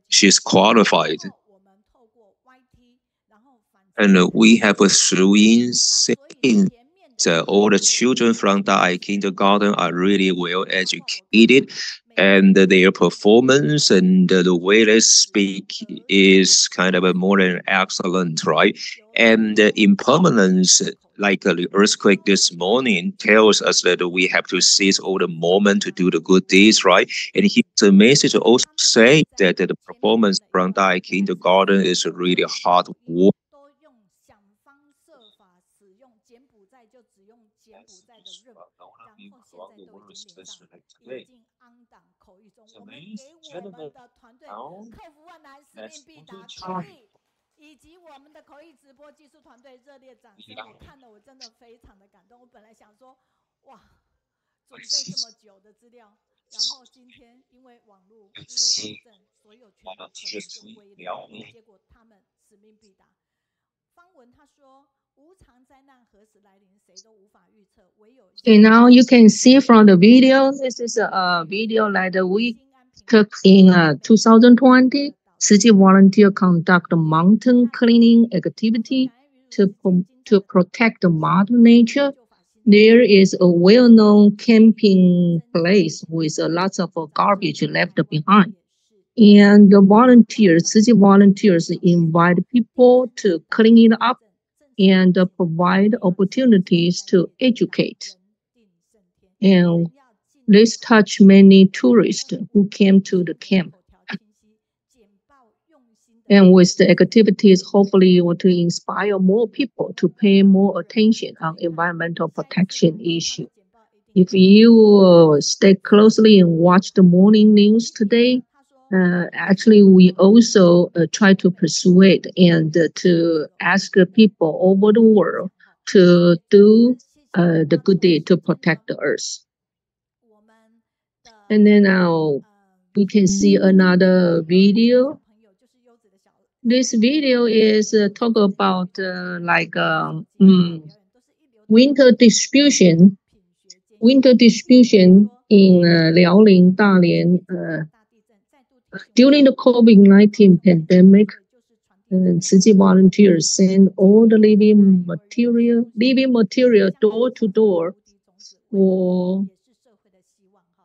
she's qualified. And we have a Shuyin saying all the children from Dai Kindergarten are really well educated, and their performance and the way they speak is kind of more than excellent, right? And the impermanence, like the earthquake this morning, tells us that we have to seize all the moment to do the good deeds, right? And here's the message also saying that the performance from Dai Kindergarten is really hard work. Okay, now you can see from the video, this is a video that we took in 2020. City volunteer conduct a mountain cleaning activity to protect the mother nature. there is a well-known camping place with lots of garbage left behind. And the volunteers, city volunteers, invite people to clean it up and provide opportunities to educate. And this touched many tourists who came to the camp. And with the activities, hopefully, to inspire more people to pay more attention on environmental protection issue. If you stay closely and watch the morning news today, actually, we also try to persuade and to ask people over the world to do the good deed to protect the earth. And then now we can see another video. This video is talk about winter distribution in Liaoning, Dalian. During the COVID-19 pandemic, city volunteers sent all the living material door to door for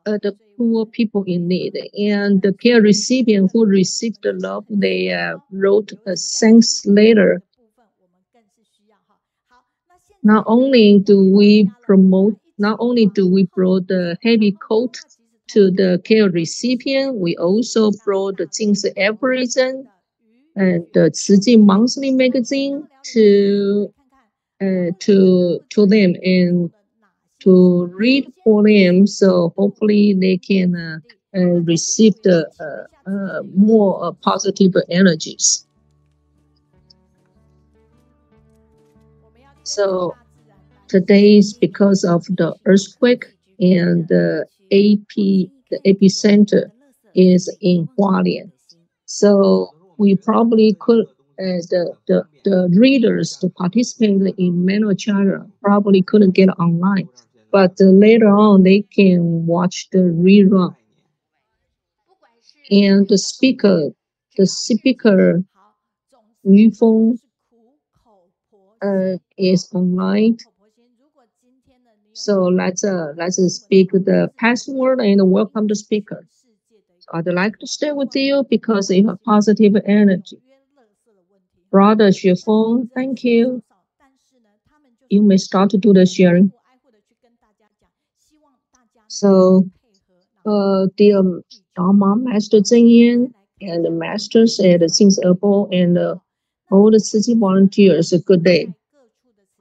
the poor people in need. And the care recipient who received the love, they wrote a thanks letter. Not only do we brought the heavy coat to the care recipient, we also brought the things everything and the Ciji monthly magazine to them and to read for them, so hopefully they can receive the more positive energies. So today is because of the earthquake, and the epicenter is in Dalian. So we probably could, the readers, the participants in Manual China probably couldn't get online, but later on they can watch the rerun. And the speaker, Xuefeng, is online. So let's speak the password and welcome the speaker. So I'd like to stay with you because you have positive energy. Brother Xuefeng, thank you. You may start to do the sharing. So the Dharma Master Zhengyan and the masters at Tzuyao and all the city volunteers, a good day.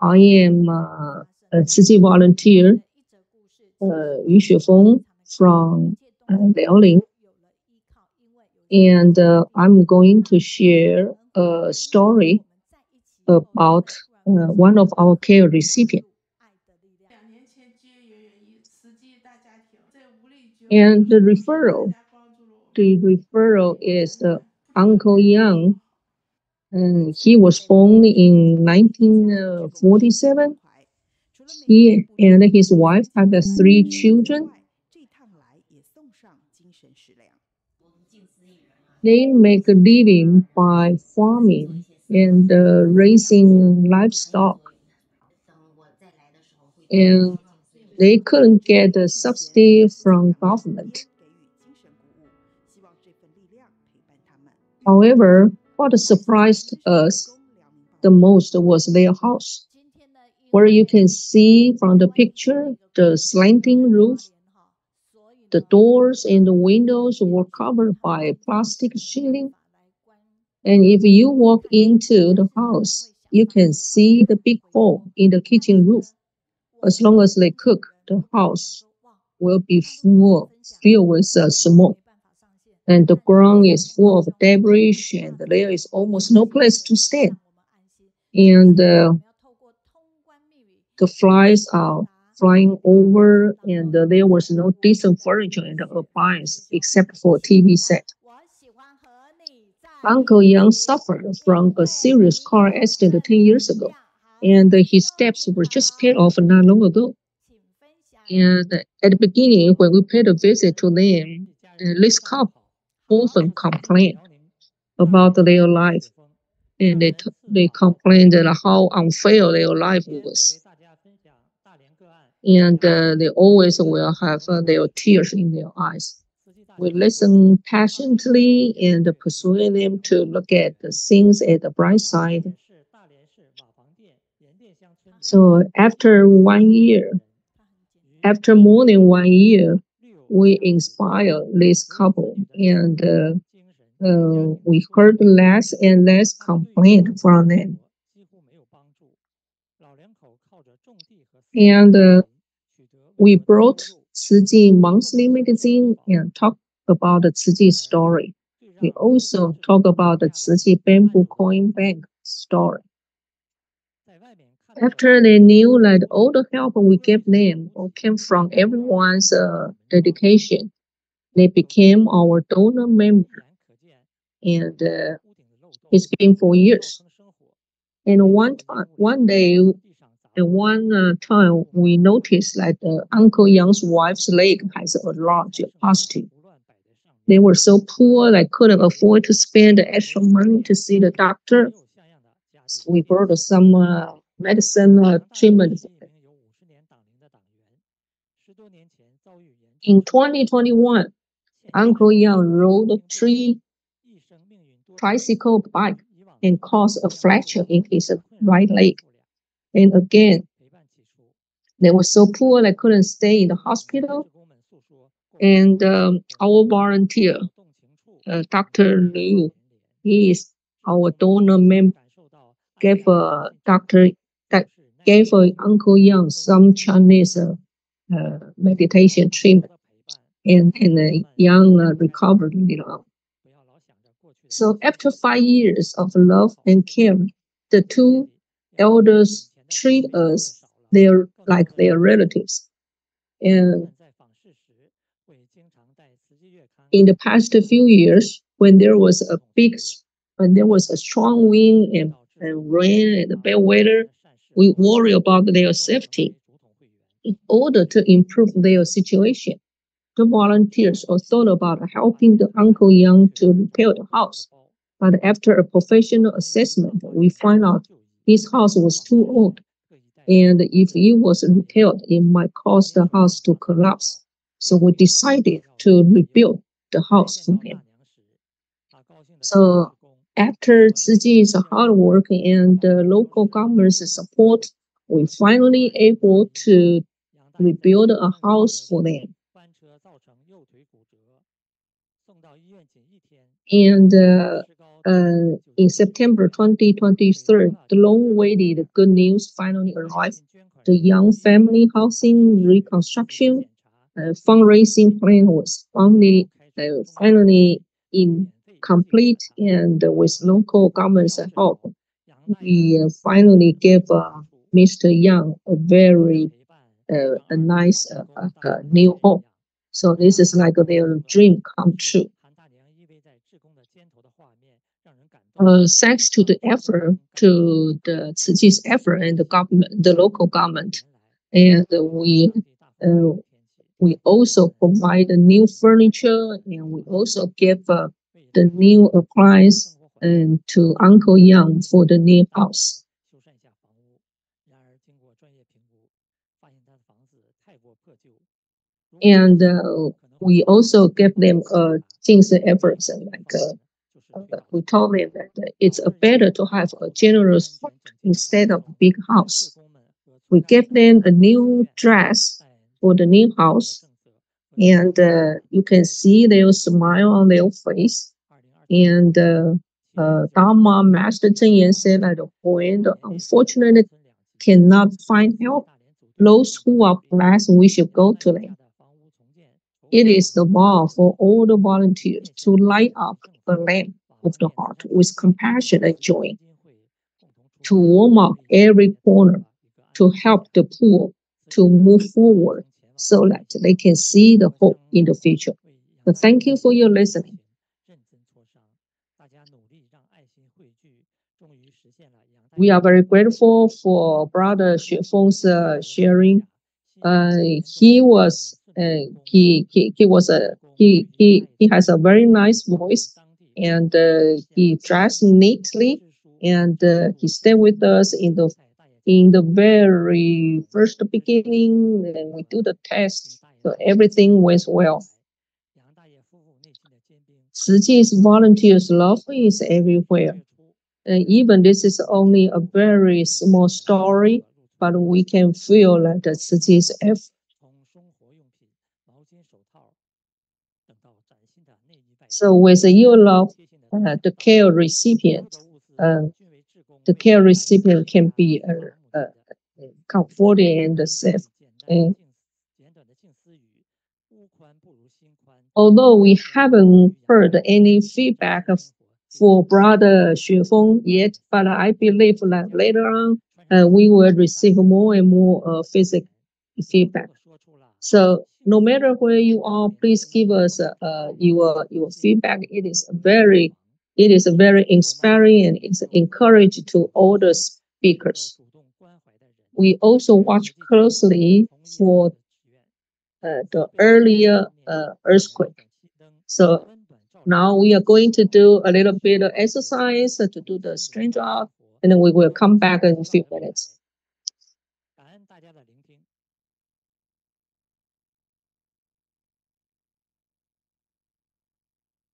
I am a city volunteer, Yu Xuefeng from Liaoning, and I'm going to share a story about one of our care recipients. And the referral is Uncle Yang, and he was born in 1947. He and his wife had 3 children. They make a living by farming and raising livestock. And they couldn't get a subsidy from government. However, what surprised us the most was their house, where you can see from the picture the slanting roof. The doors and the windows were covered by a plastic sheeting. And if you walk into the house, you can see the big hole in the kitchen roof. As long as they cook, the house will be filled with smoke. And the ground is full of debris, and there is almost no place to stand. And the flies are flying over, and there was no decent furniture in the appliance except for a TV set. Uncle Yang suffered from a serious car accident 10 years ago, and his debts were just paid off not long ago. And at the beginning, when we paid a visit to them, this couple often complained about their life, and they complained that how unfair their life was. and they always will have their tears in their eyes. We listen patiently and persuade them to look at the things at the bright side. So after more than 1 year, we inspire this couple, and we heard less and less complaint from them. And we brought Tzu monthly magazine and talked about the Tzu story. We also talk about the Tzu bamboo coin bank story. After they knew that all the help we gave them came from everyone's dedication, they became our donor member. And it's been 4 years. And one time we noticed that Uncle Yang's wife's leg has a large opacity. They were so poor they couldn't afford to spend the extra money to see the doctor. So we brought some medicine treatment for them. In 2021, Uncle Yang rode 3 tricycle bike and caused a fracture in his right leg. And again, they were so poor they couldn't stay in the hospital. And our volunteer, Dr. Liu, he is our donor member, gave Uncle Yang some Chinese meditation treatment, and Yang recovered later on. So after 5 years of love and care, the 2 elders treat us like their relatives. And in the past few years, when there was a strong wind and rain and bad weather, we worry about their safety. In order to improve their situation, the volunteers thought about helping the Uncle Yang to repair the house. But after a professional assessment, we find out his house was too old. And if it was repaired, it might cause the house to collapse. So we decided to rebuild the house for him. So after Tzuji's hard work and the local government's support, we finally able to rebuild a house for them. And in September 2023, the long-awaited good news finally arrived. The Yang family housing reconstruction fundraising plan was finally complete, and with local government's help, we finally gave Mr. Yang a very nice new home. So this is like their dream come true. Thanks to the effort, to the Tzuji's effort and the government, the local government, and we also provide the new furniture, and we also give the new appliance to Uncle Yang for the new house. And we also give them things and efforts, like we told them that it's better to have a generous heart instead of a big house. We gave them a new dress for the new house, and you can see their smile on their face. And Dharma Master Chen Yan said that when the unfortunate cannot find help, those who are blessed, we should go to them. It is the vow for all the volunteers to light up the lamp of the heart with compassion and joy, to warm up every corner, to help the poor to move forward so that they can see the hope in the future. So thank you for your listening. We are very grateful for Brother Xuefeng's sharing. He has a very nice voice, and he dressed neatly, and he stayed with us in the in the very first beginning, and we do the test, so everything went well. Tzu volunteers love is everywhere. And even this is only a very small story, but we can feel that the Tzu's effort. So with your love, the care recipient can be comforting and safe. And although we haven't heard any feedback for Brother Xuefeng yet, but I believe that later on we will receive more and more physical feedback. So no matter where you are, please give us your feedback. It is very inspiring and it's encouraging to all the speakers. We also watch closely for the earlier earthquake. So now we are going to do a little bit of exercise to do the stretch out, and then we will come back in a few minutes.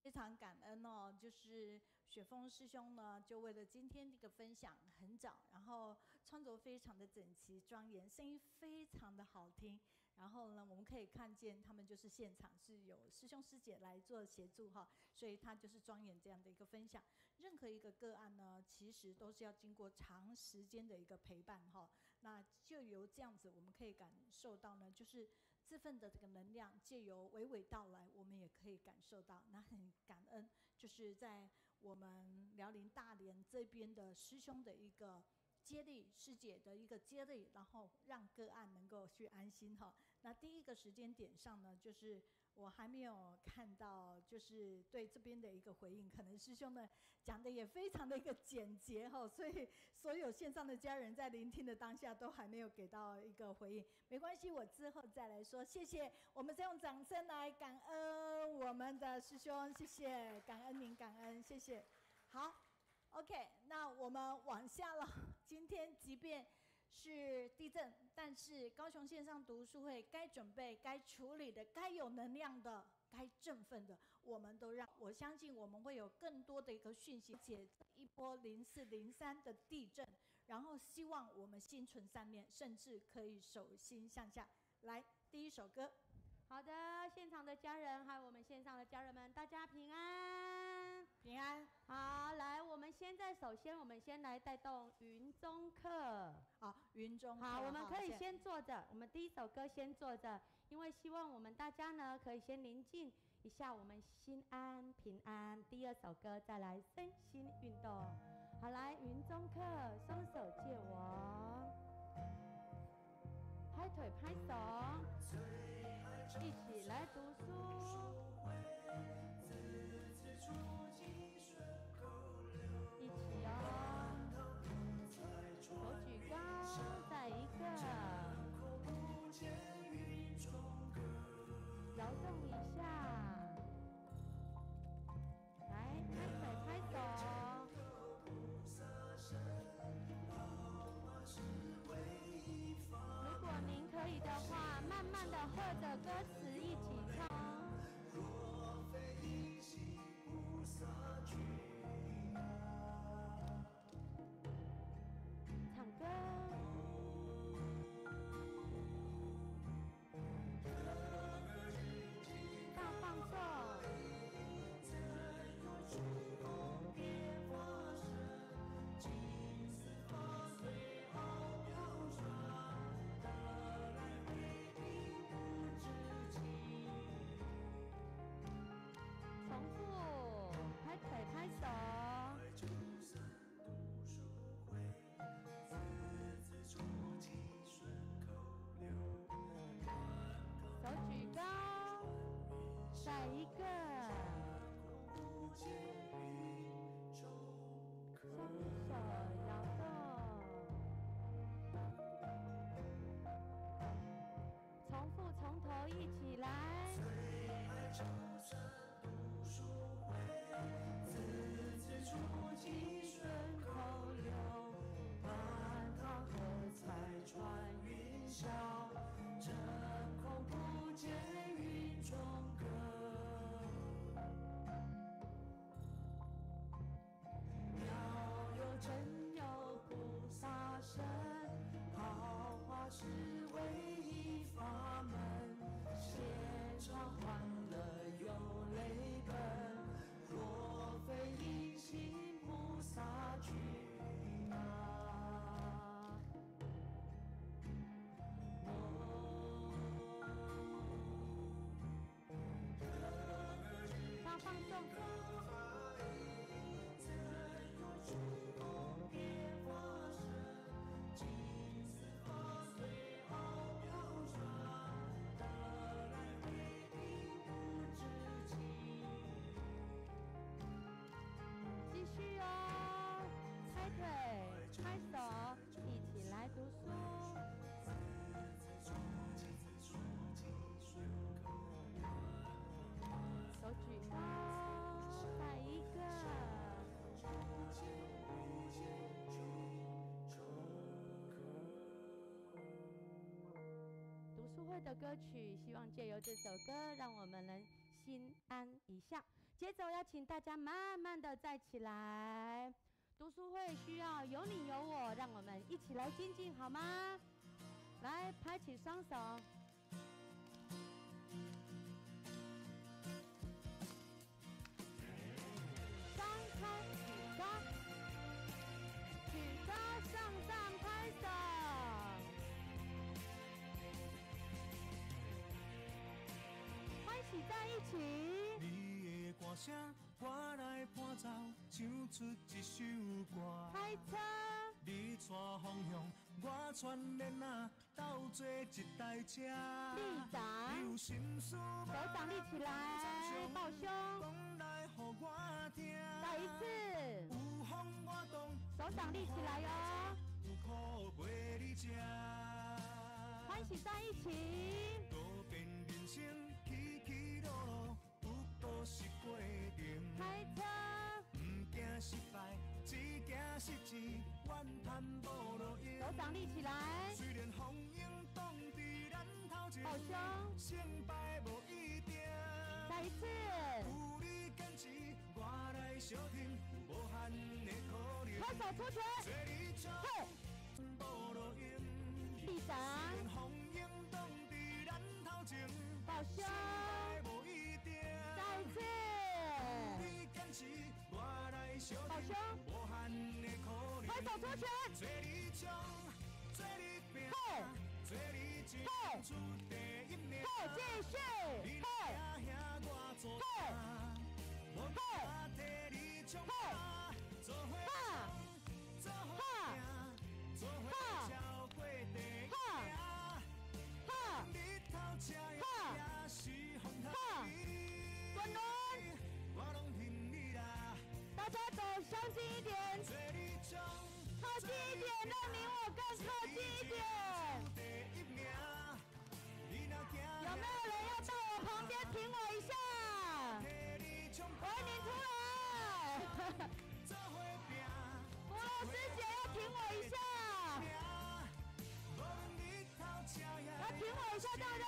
非常感恩哦，就是雪峰师兄呢，就为了今天这个分享很早，然后穿着非常的整齐庄严，声音非常的好听。然后呢，我们可以看见他们就是现场是有师兄师姐来做协助哈，所以他就是庄严这样的一个分享。任何一个个案呢，其实都是要经过长时间的一个陪伴哈。那就由这样子，我们可以感受到呢，就是这份的这个能量，借由娓娓道来，我们也可以感受到。那很感恩，就是在我们辽宁大连这边的师兄的一个接力，师姐的一个接力，然后让个案能够去安心哈。那第一个时间点上呢，就是我还没有看到，就是对这边的一个回应，可能师兄呢讲的也非常的一个简洁哈，所以所有线上的家人在聆听的当下都还没有给到一个回应，没关系，我之后再来说。谢谢，我们再用掌声来感恩我们的师兄，谢谢，感恩您，感恩，谢谢。好 ，OK， 那我们往下了。今天即便是地震，但是高雄线上读书会该准备、该处理的、该有能量的、该振奋的，我们都让。我相信我们会有更多的一个讯息，解一波04、03的地震，然后希望我们心存善念，甚至可以手心向下。来，第一首歌。好的，现场的家人还有我们线上的家人们，大家平安，平安。好，来，我们首先我们先来带动云中课。好，云中课。好，我们可以先坐着，我们第一首歌先坐着，因为希望我们大家呢可以先宁静一下，我们心安平安。第二首歌再来身心运动。好，来云中课，双手借我，拍腿拍手。一起来读书，一起哦，手举高，再一个，摇动一下，来拍腿拍手。如果您可以的话，慢慢的和着歌词一起唱。唱歌。大放送。书会的歌曲，希望借由这首歌，让我们能心安一下。接着我要请大家慢慢的站起来。读书会需要有你有我，让我们一起来精进好吗？来，拍起双手。张开曲高，曲高向上拍手。欢喜在一起。歌声我来伴奏，唱出一首歌。开车，你带方向，我传连啊，斗做一台车。立掌，你有心事，手掌立起来，抱胸。讲来予我听。再一次，有风我动，手掌立起来哟。有苦陪你吃。欢喜在一起。多变人生，起起落落。都是过程，开车，不惊失败，只惊失志，怨叹无路用。手掌立起来。虽然风影挡在咱头前，抱胸，胜败无一定。再一次，有你坚持，我来相挺，无限的可能。拍手出拳，嘿，无路用。立掌，虽然风影挡在咱头前，抱胸。再一次，抱胸，拍手出拳，嘿，嘿，嘿，继续，嘿，嘿，嘿，大家走相近一点，靠近一点，让你我更靠近一点。有没有人要到我旁边挺我一下？我要你出来。胡老师姐要挺我一下，要挺我一下，对不对？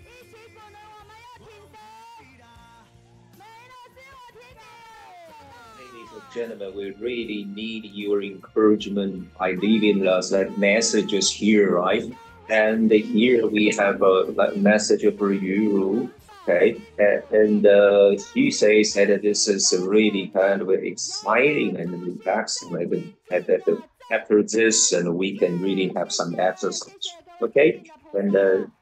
一起鼓励，我们要挺谁？梅老师，我挺你。Ladies and gentlemen, we really need your encouragement by leaving us that messages here, right? And here we have a message for you, okay? And he says that this is really kind of exciting and relaxing. And that after this, and we can really have some exercise, okay? And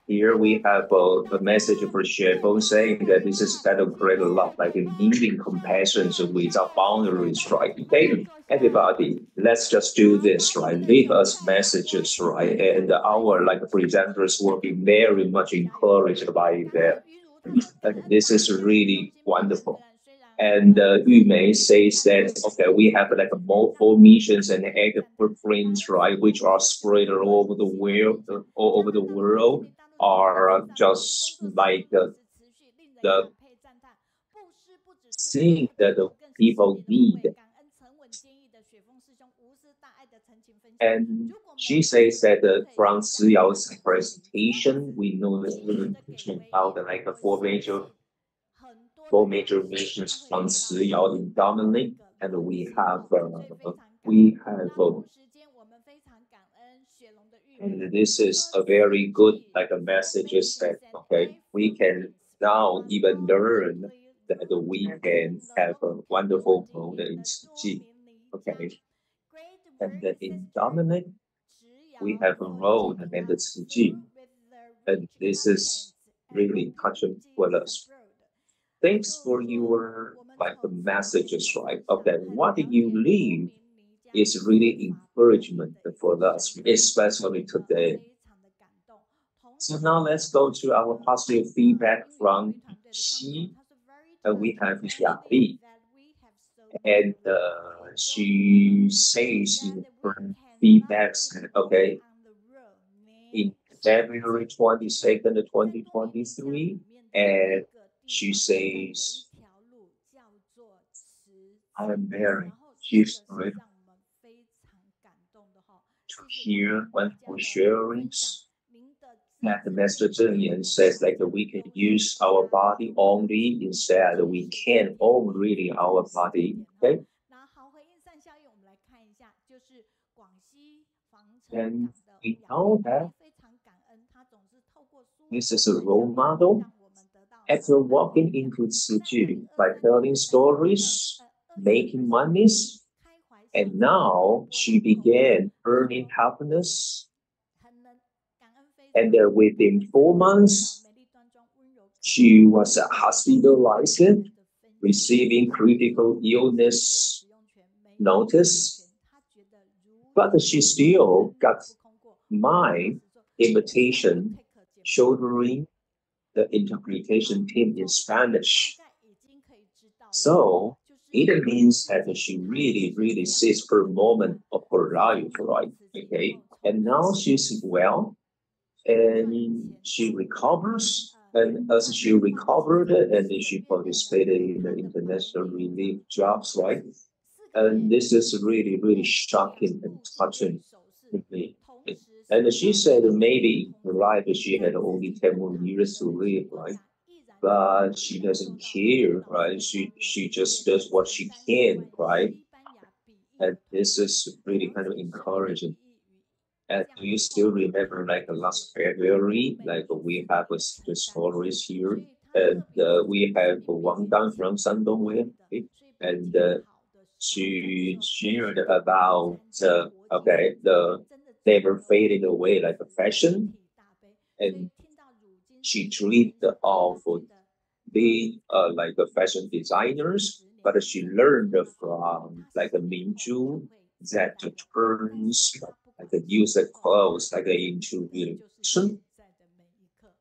here we have a message for Xuefeng saying that this is kind of great love, like needing compassion without boundaries, right? Okay, everybody, let's just do this, right? Leave us messages, right? And our presenters will be very much encouraged by that. And this is really wonderful. And Yu Mei says that, okay, we have multiple missions and 8 footprints, right, which are spread all over the world, are just like the thing that the people need. And she says that from Tzuyao's presentation, we know about the four major missions from Tzuyao in Dominican, and we have and this is a very good a message is that okay, we can now even learn that we can have a wonderful mode in Tzu. Okay, and in Dominican we have a road named Tzu, and this is really touching for us. Thanks for your messages, right? Okay, what you leave is really encouragement for us, especially today. So now let's go to our positive feedback from Xi. We have Xiaobi, and she says in her feedbacks, okay, in February 22nd, 2023, and she says, I'm very grateful to hear wonderful sharings that Master Zheng Yan says like we can use our body only, instead we can't own really our body. Okay. And we know that this is a role model. After walking into Tzu by telling stories, making monies, and now she began earning happiness. And then within 4 months, she was hospitalized, receiving critical illness notice. But she still got my invitation shouldering the interpretation team in Spanish. So it means that she really sees her moment of her life, right? Okay. And now she's well and she recovers. And as she recovered and she participated in the international relief jobs, right? And this is really shocking and touching to me. And she said maybe in her life she had only 10 more years to live, right? But she doesn't care, right? She just does what she can, right? And this is really kind of encouraging. And do you still remember, like last February, like we have the stories here, and we have Wang Dan from Shandong, okay? And she shared about okay, the never fading away like a fashion, and she dreamed of being like a fashion designers, but she learned from like a Minju that turns like a user clothes like into fashion.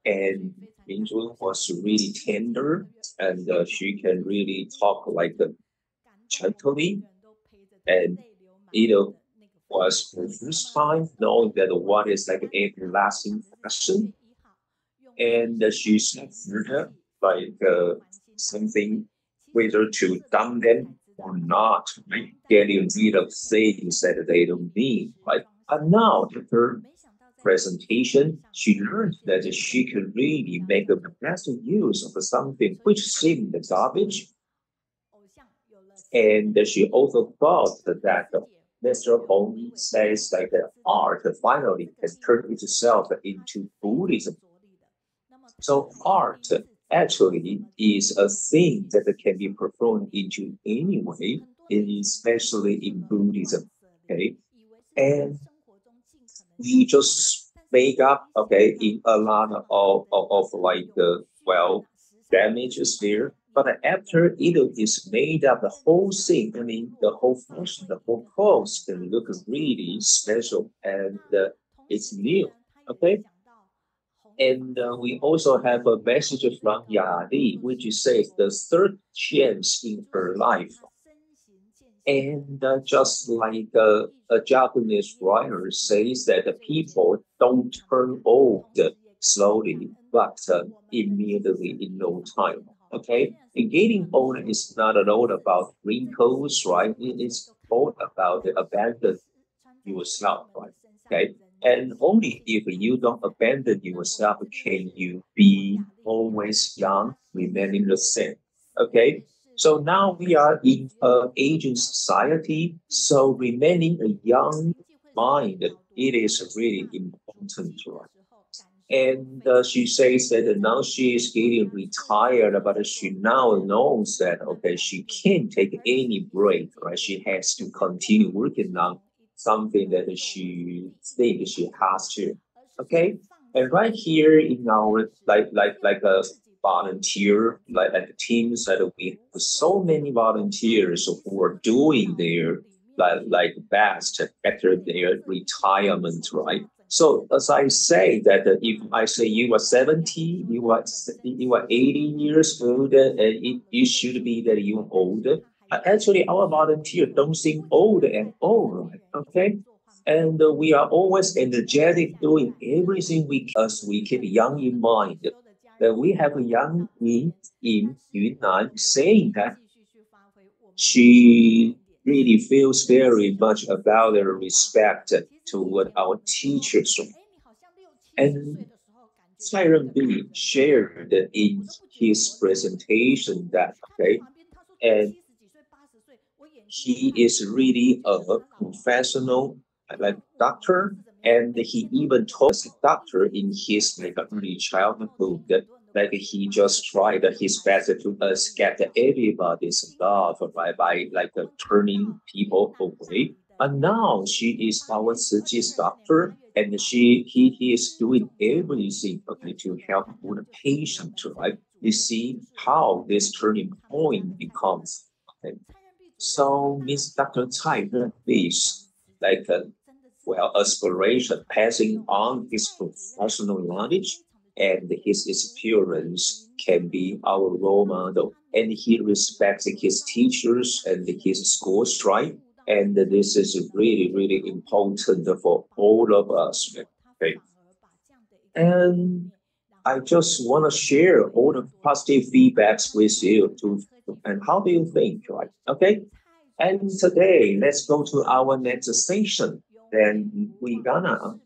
And Minju was really tender, and she can really talk like gently, and it was the first time knowing that what is like everlasting fashion. And she suffered like something whether to dump them or not, right? Getting rid of things that they don't need, right? And now after presentation, she learned that she could really make the best use of something which seemed garbage. And she also thought that Mr. Hong says like that art finally has turned itself into Buddhism. So art actually is a thing that can be performed into any way, especially in Buddhism. Okay. And we just make up, okay, in a lot of like, well, damages there. But after it is made up, the whole thing, I mean, the whole function, the whole clothes can look really special and it's new. Okay. And we also have a message from Yadi, which says the third chance in her life. And just like a Japanese writer says that the people don't turn old slowly, but immediately in no time. Okay, and getting old is not at all about wrinkles, right? It is all about the abandon yourself, right? Okay, and only if you don't abandon yourself can you be always young, remaining the same. Okay, so now we are in an aging society, so remaining a young mind, it is really important, right? And she says that now she is getting retired, but she now knows that, okay, she can't take any break, right? She has to continue working on something that she thinks she has to. Okay. And right here in our like a volunteer, like teams that we have so many volunteers who are doing their like best after their retirement, right? So as I say that if I say you are 70, you are 80 years old, it should be that you are older. Actually, our volunteers don't seem old at all, right? Okay. And we are always energetic, doing everything as we keep young in mind. We have a young Min in Yunnan saying that she really feels very much about the respect toward our teachers. And Cai Renbi shared in his presentation that, okay, and he is really a professional like doctor, and he even told us a doctor in his like early childhood that like he just tried his best to get everybody's love by like turning people away. And now she is our Tzuji's doctor, and he is doing everything okay, to help the patient, right? You see how this turning point becomes. Okay? So Miss Dr. Cai is like a well aspiration, passing on his professional knowledge and his experience can be our role model. And he respects his teachers and his schools, right? And this is really, really important for all of us. Okay. And I just want to share all the positive feedbacks with you to, and how do you think, right? Okay. And today, let's go to our next station. Then we gonna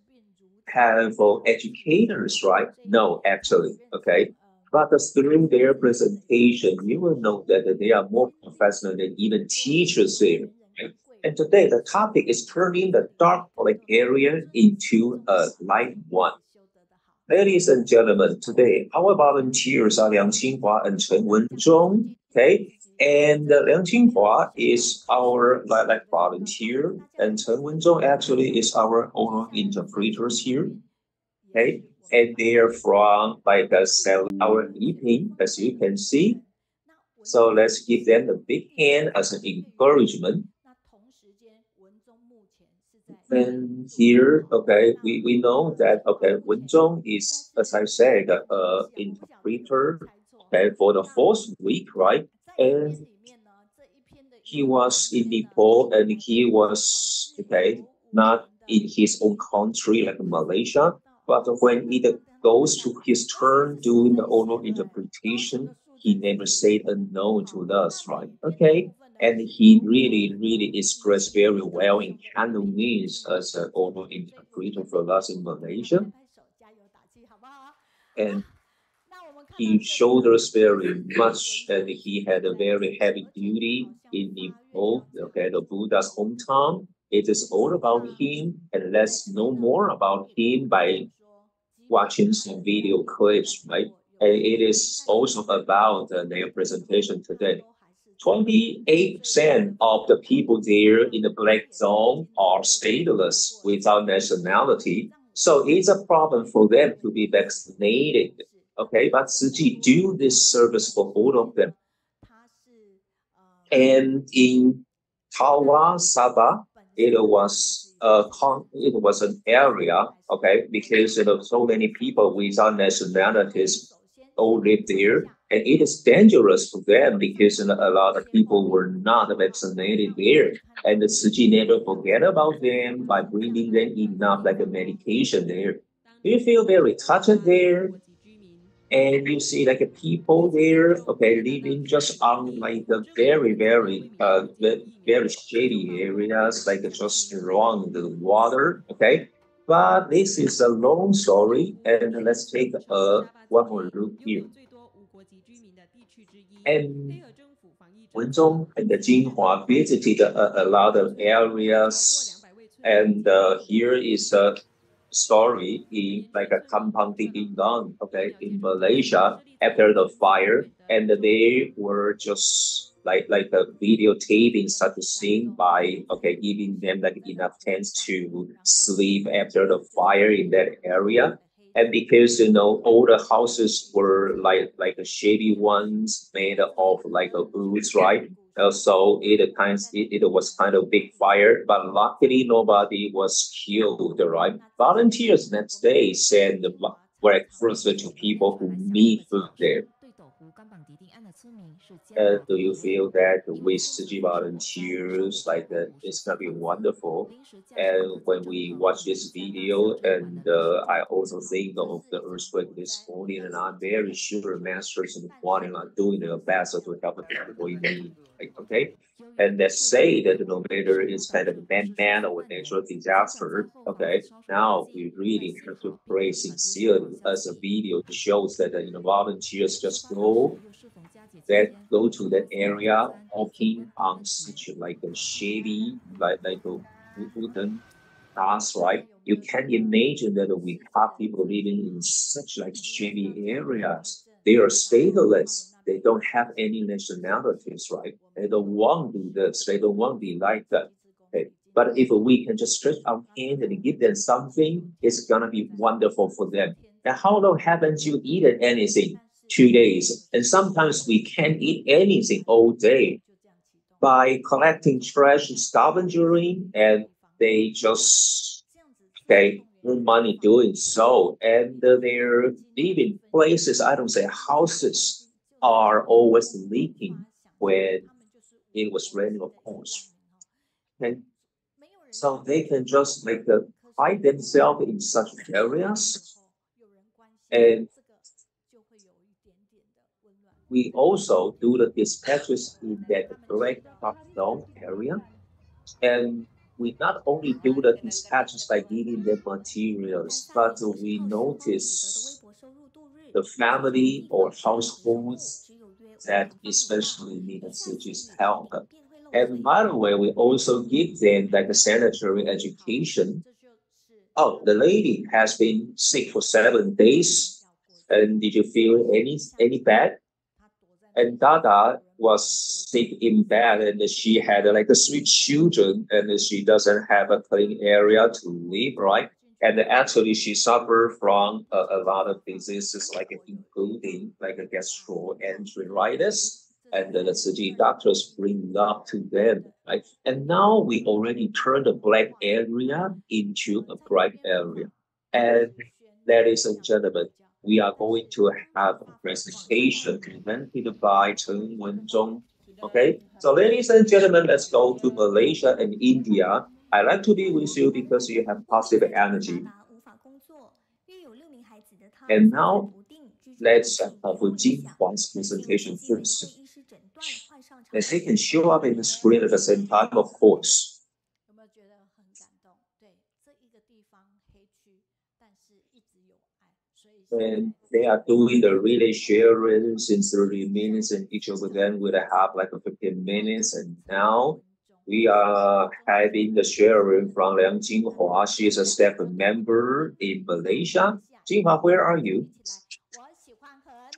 have educators, right? No, actually, okay. But through their presentation, you will know that they are more professional than even teachers there. Right? And today, the topic is turning the dark like area into a light one. Ladies and gentlemen, today our volunteers are Liang Jinghua and Chen Wenzhong. Okay, and Liang Jinghua is our like volunteer, and Chen Wenzhong actually is our oral interpreters here. Okay, and they are from like our meeting, as you can see. So let's give them a big hand as an encouragement. And here, okay, we know that, okay, Wenzhong is, as I said, interpreter, okay, for the fourth week, right? And he was in Nepal and he was, okay, not in his own country like Malaysia, but when it goes to his turn doing the oral interpretation, he never said a no to us, right? Okay. And he really, really expressed very well in Cantonese as an oral interpreter for us in Malaysia. And he showed us very much, and he had a very heavy duty in Nepal, okay, the Buddha's hometown. It is all about him, and let's know more about him by watching some video clips, right? And it is also about their presentation today. 28% of the people there in the black zone are stateless without nationality. So it's a problem for them to be vaccinated. Okay, but Tzu Chi do this service for all of them. And in Tawa, Sabah, it was an area, okay, because so many people without nationalities all live there. And it is dangerous for them because a lot of people were not vaccinated there. And the Tzu Chi never forget about them by bringing them enough like a medication there. Do you feel very touched there? And you see like people there, okay, living just on like the very shady areas, like just around the water, okay. But this is a long story, and let's take one more look here. And Wenzhong and the Jinghua visited a lot of areas, and here is a story in like a compound being done, okay, in Malaysia after the fire, and they were just like a videotaping such a scene by okay giving them like enough tents to sleep after the fire in that area. And because all the houses were like a shady ones made of like a woods, right? So it was kind of big fire, but luckily nobody was killed, right? Volunteers next day sent breakfast to people who need food there. Do you feel that with Tzu volunteers, like that, it's gonna be wonderful? And when we watch this video, and I also think of the earthquake this morning, and I'm very sure masters in the morning are doing their best to help the people in need. Like, okay, And they say that no matter it's kind of man-made or natural disaster, okay, now we really have to pray sincerely as a video shows that, volunteers just go to that area walking on such like a shady, like a wooden path, right? You can imagine that we have people living in such like shady areas. They are stateless. They don't have any nationalities, right? They don't want to do this. They don't want to be like that. Okay? But if we can just stretch our hand and give them something, it's gonna be wonderful for them. And how long haven't you eaten anything? 2 days. And sometimes we can't eat anything all day. By collecting trash and scavenging, and they just earn money doing so. And their living places, I don't say houses, are always leaking when it was raining, of course. Okay, so they can just like hide themselves in such areas. And we also do the dispatches in that direct zone area. And we not only do the dispatches by giving them materials, but we notice the family or households that especially need Suji's help. And by the way, we also give them like a sanitary education. Oh, the lady has been sick for 7 days. And did you feel any bad? And Dada was sick in bed, and she had like 3 children, and she doesn't have a clean area to live, right? And actually, she suffered from a lot of diseases, like including like a gastroenteritis. And the Tzu doctors bring up to them, right? And now we already turned a black area into a bright area. And ladies and gentlemen, we are going to have a presentation presented by Chen Wenzhong. Okay, so ladies and gentlemen, let's go to Malaysia and India. I like to be with you because you have positive energy. And now, let's have Jinhua's presentation first. As they can show up in the screen at the same time, of course. And they are doing the relay sharing since 30 minutes, and each of them will have like 15 minutes. And now we are having the sharing from Liang Jinghua. She is a staff member in Malaysia. Jinghua, where are you?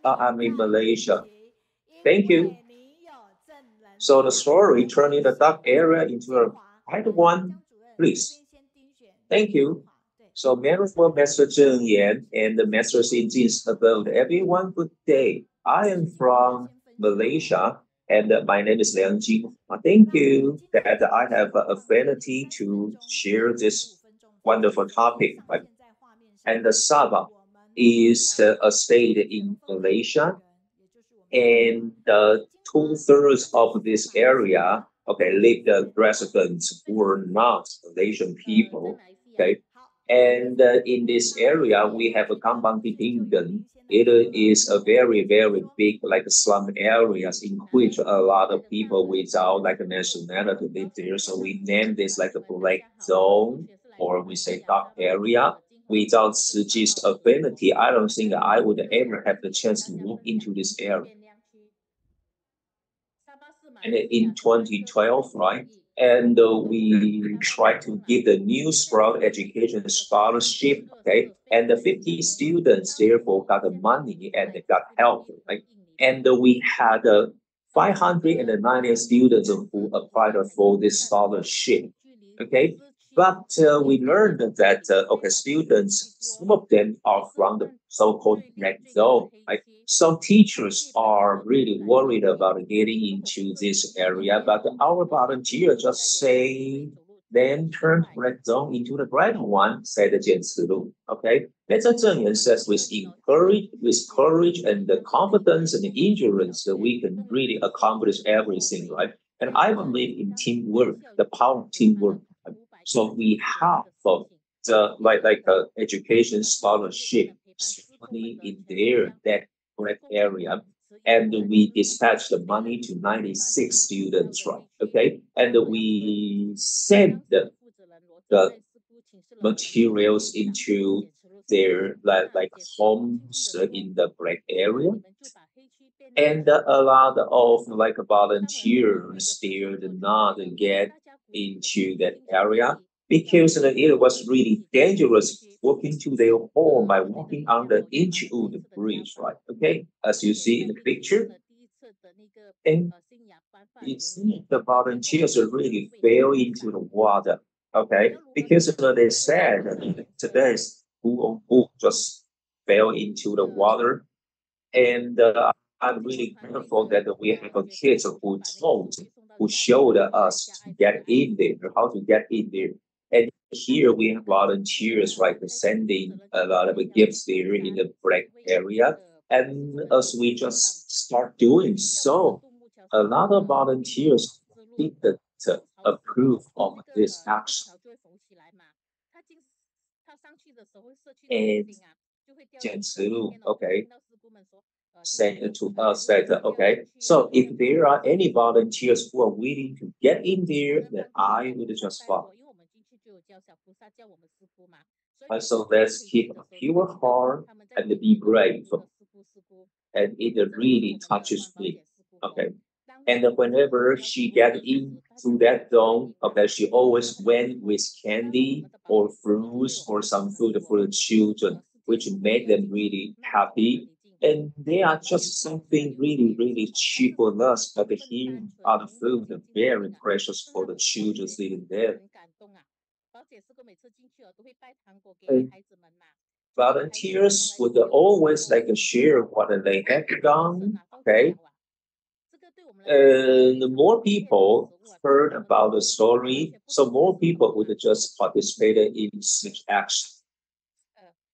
I'm in Malaysia. Thank you. So the story turning the dark area into a bright one, please. Thank you. So for Master Zheng Yan and the Master Xinjin's about everyone, good day. I am from Malaysia, and my name is Liang Jinghua. Thank you that I have an affinity to share this wonderful topic. Right? And the Sabah is a state in Malaysia, and 2/3 of this area, live the residents who are not Malaysian people. Okay, and in this area, we have a Kampang Titinggan. It is a very, very big like slum areas in which a lot of people without like a nationality live there. So we name this like a black zone, or we say dark area. Without Tzuji's affinity, I don't think I would ever have the chance to walk into this area. And in 2012, right? And we try to give the New Sprout Education Scholarship, okay? And the 50 students therefore got the money and they got help, right? And we had 590 students who applied for this scholarship, okay? But we learned that, students, some of them are from the so-called red zone, right? Some teachers are really worried about getting into this area, but our volunteer just say, then turn red zone into the bright one, said Jian Cilu. Okay, Mr. Zheng Yan says with courage and the confidence and the endurance that we can really accomplish everything, right? And I believe in teamwork, the power of teamwork. So we have the education scholarship money in there that correct area. and we dispatched the money to 96 students, right? Okay, and we sent the materials into their like homes in the black area. And a lot of like volunteers did not get into that area because it was really dangerous walking to their home by walking on the Inchwood Bridge, right? Okay, as you see in the picture. And it's the volunteers really fell into the water, okay? Because they said that today's who just fell into the water. And I'm really grateful that we have a kids who showed us to get in there, how to get in there. And here we have volunteers, right, sending a lot of gifts there in the black area. And as we just start doing so, a lot of volunteers didn't approve of this action. And Jen Tzu, okay, said to us that, okay, so if there are any volunteers who are willing to get in there, then I would just follow. So let's keep a pure heart and be brave. And it really touches me. Okay. And whenever she get into that zone, okay, she always went with candy or fruits or some food for the children, which made them really happy. And they are just something really, really cheap for us, but here are the food very precious for the children living there. And volunteers would always like to share what they have done, okay? And more people heard about the story, so more people would just participate in such action.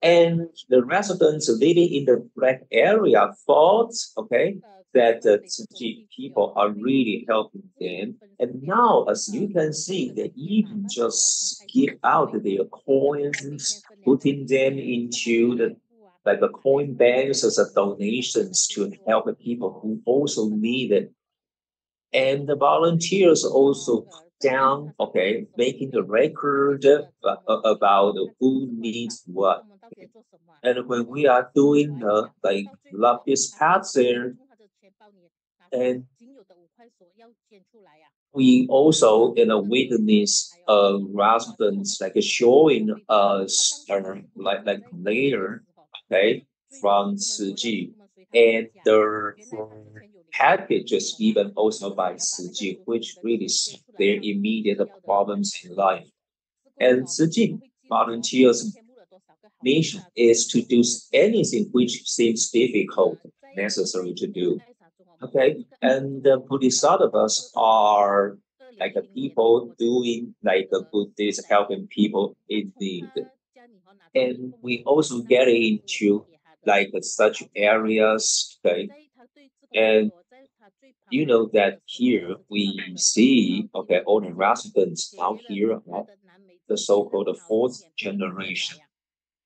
And the residents living in the black area thought, okay, that the Tzu people are really helping them. And now, as you can see, they even just give out their coins, putting them into the like the coin banks as a donations to help the people who also need it. And the volunteers also put down, okay, making the record about who needs what. And when we are doing the like lapis pads there, and we also witness residents like showing us like layer, okay, from Tzu, and their packages even also by Tzu, which really solve their immediate problems in life. And Tzu volunteers mission is to do anything which seems difficult, necessary to do. Okay, and the bodhisattvas are like the people doing like the good deeds, helping people in need. And we also get into like such areas, okay, and you know that here we see, okay, all the residents out here are the so-called fourth generation.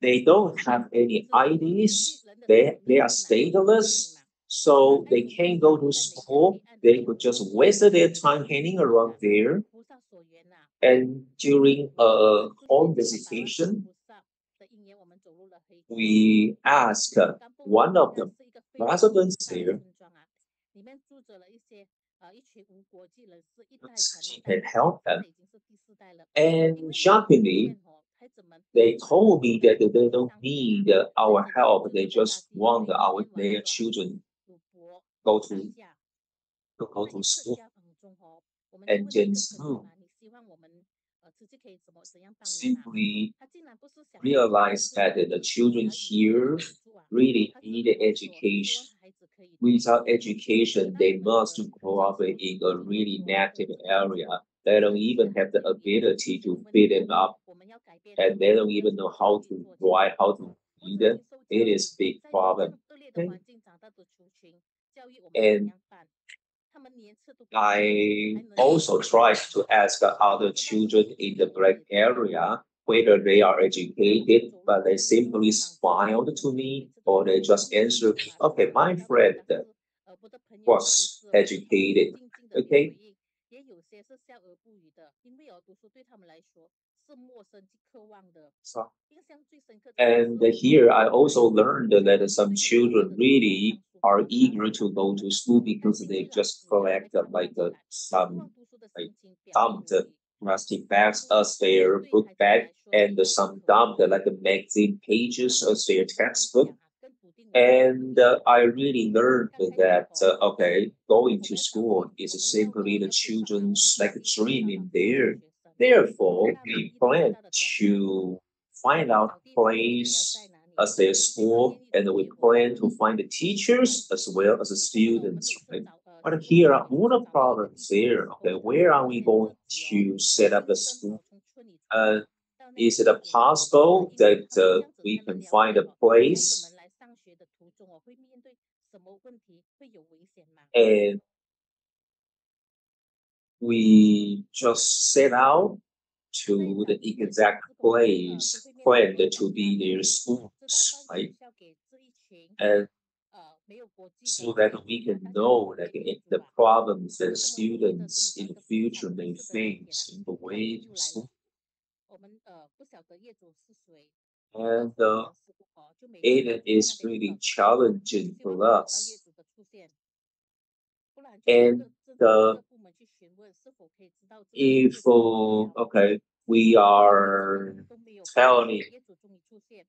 They don't have any IDs. They are stateless, so they can't go to school. They could just waste their time hanging around there. And during a home visitation, we asked one of the residents there she can help them. And shockingly, they told me that they don't need our help. They just want their children go to go to school. And then school simply realized that the children here really need education. Without education, they must grow up in a really negative area. They don't even have the ability to feed them up, and they don't even know how to drive, how to read. It is a big problem. Okay. And I also tried to ask other children in the black area whether they are educated, but they simply smiled to me or they just answered, okay, my friend, was educated. Okay. And here I also learned that some children really are eager to go to school because they just collect some like dumped plastic bags as their book bag and some dumped like magazine pages as their textbook. And I really learned that okay, going to school is simply the children's like dream in there. Therefore, we plan to find out a place as their school, and we plan to find the teachers as well as the students, right? But here are all the problems there. Okay, where are we going to set up the school? Is it possible that we can find a place and we just set out to the exact place planned to be their schools, right? And so that we can know like if the problems that students in the future may face in the way to school. And it is really challenging for us. And if okay, we are telling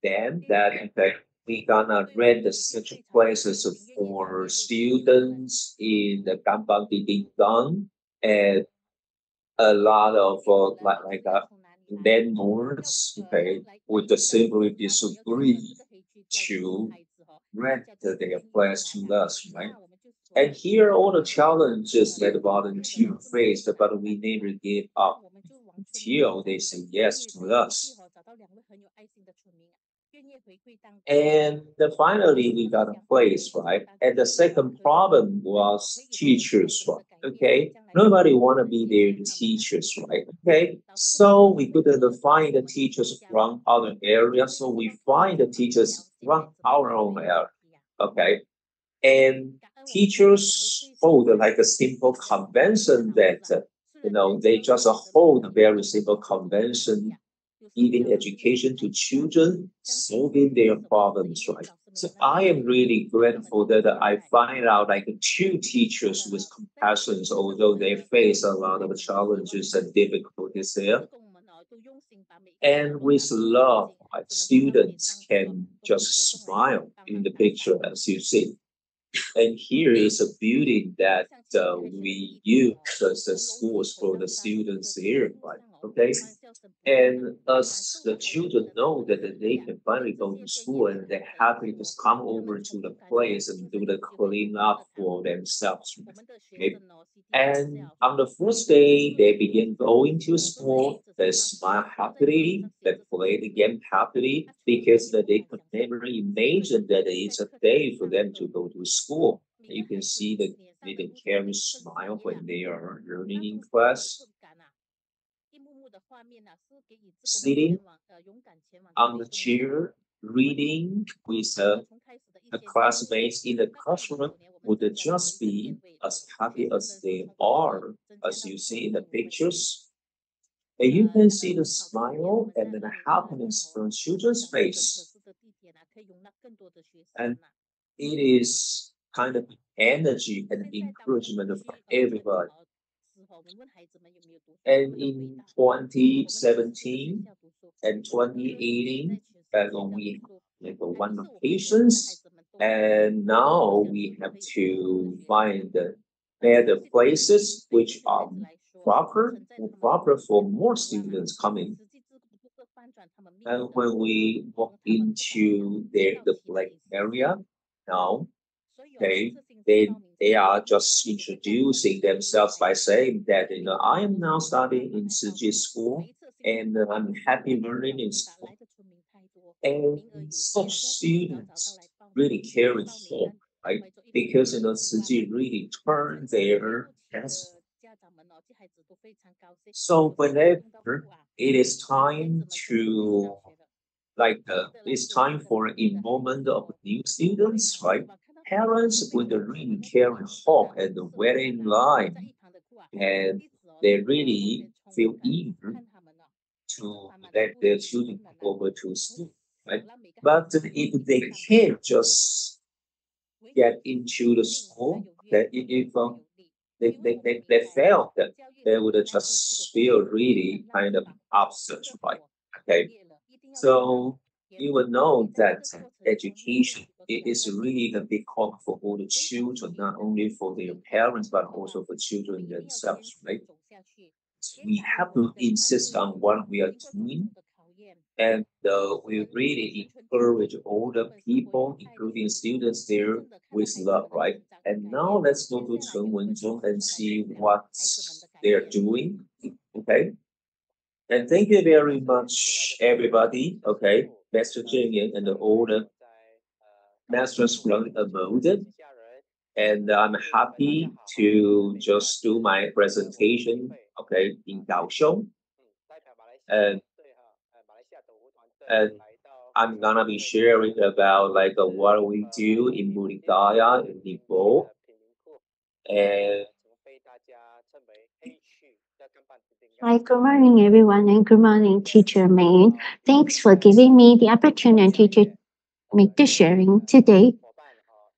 them that okay, we gonna rent such places for students in the Kampang Ding and a lot of landlords, okay, would simply disagree to rent their place to us, right? And here are all the challenges that the volunteer faced, but we never gave up until they say yes to us. And finally, we got a place, right? And the second problem was teachers, right? Okay, nobody want to be their teachers, right? Okay, so we couldn't find the teachers from other areas, so we find the teachers from our own area. Okay, and teachers hold like a simple convention that they just hold a very simple convention giving education to children, solving their problems, right? So I am really grateful that I find out like two teachers with compassion, although they face a lot of challenges and difficulties there. And with love, like students can just smile in the picture as you see. And here is a building that we use as a schools for the students here, right? Okay. And as the children know that they can finally go to school and they're happy to come over to the place and do the clean up for themselves. Okay? And on the first day, they begin going to school. They smile happily, they play the game happily because they could never imagine that it's a day for them to go to school. You can see that they can carry smile when they are learning in class. Sitting on the chair, reading with a classmates in the classroom would just be as happy as they are, as you see in the pictures. And you can see the smile and the happiness from children's face. And it is kind of energy and encouragement for everybody. And in 2017 and 2018, we have one locations, and now we have to find better places which are proper for more students coming. And when we walk into the black area now, okay, they are just introducing themselves by saying that I am now studying in Tzu school and I'm happy learning in school. And such students really carry hope, right? Because Tzu really turn their heads. So whenever it is time to it's time for enrollment of new students, right? parents would really carry hope and wait in line, and they really feel eager to let their children go over to school, right? But if they can't just get into the school, that if they failed, that they would just feel really kind of upset, right? Okay, so you will know that education is really a big hope for all the children, not only for their parents but also for children themselves, right? So we have to insist on what we are doing, and we really encourage all the people, including students there, with love, right? And now let's go to Chen Wenzhong and see what they're doing. Okay. And thank you very much, everybody. Okay. Master Jing and all the masters from mode. And I'm happy to just do my presentation, okay, in Kaohsiung. And and I'm gonna be sharing about like what we do in Budaya in Nepal. And Hi, good morning, everyone, and good morning, Teacher Main. Thanks for giving me the opportunity to make the sharing today.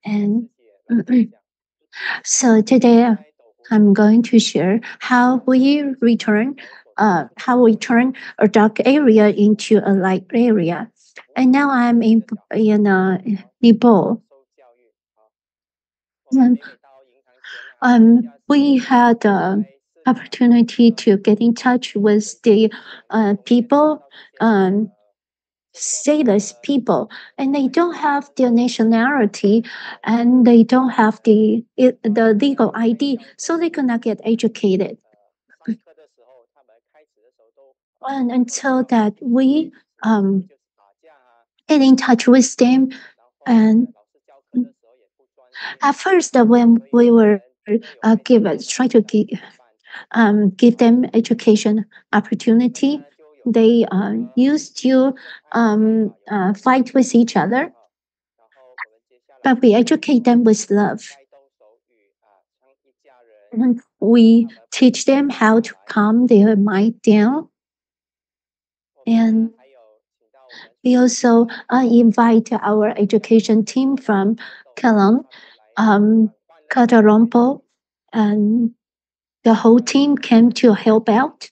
And so today I'm going to share how we turn a dark area into a light area. And now I'm in Nepal. We had the opportunity to get in touch with the people, stateless people, and they don't have their nationality, and they don't have the legal ID, so they could not get educated. And until that, we get in touch with them, and at first, when we were try to give them education opportunity, they used to fight with each other, but we educate them with love. And we teach them how to calm their mind down. And we also invite our education team from Kelang, Katarompo, and the whole team came to help out.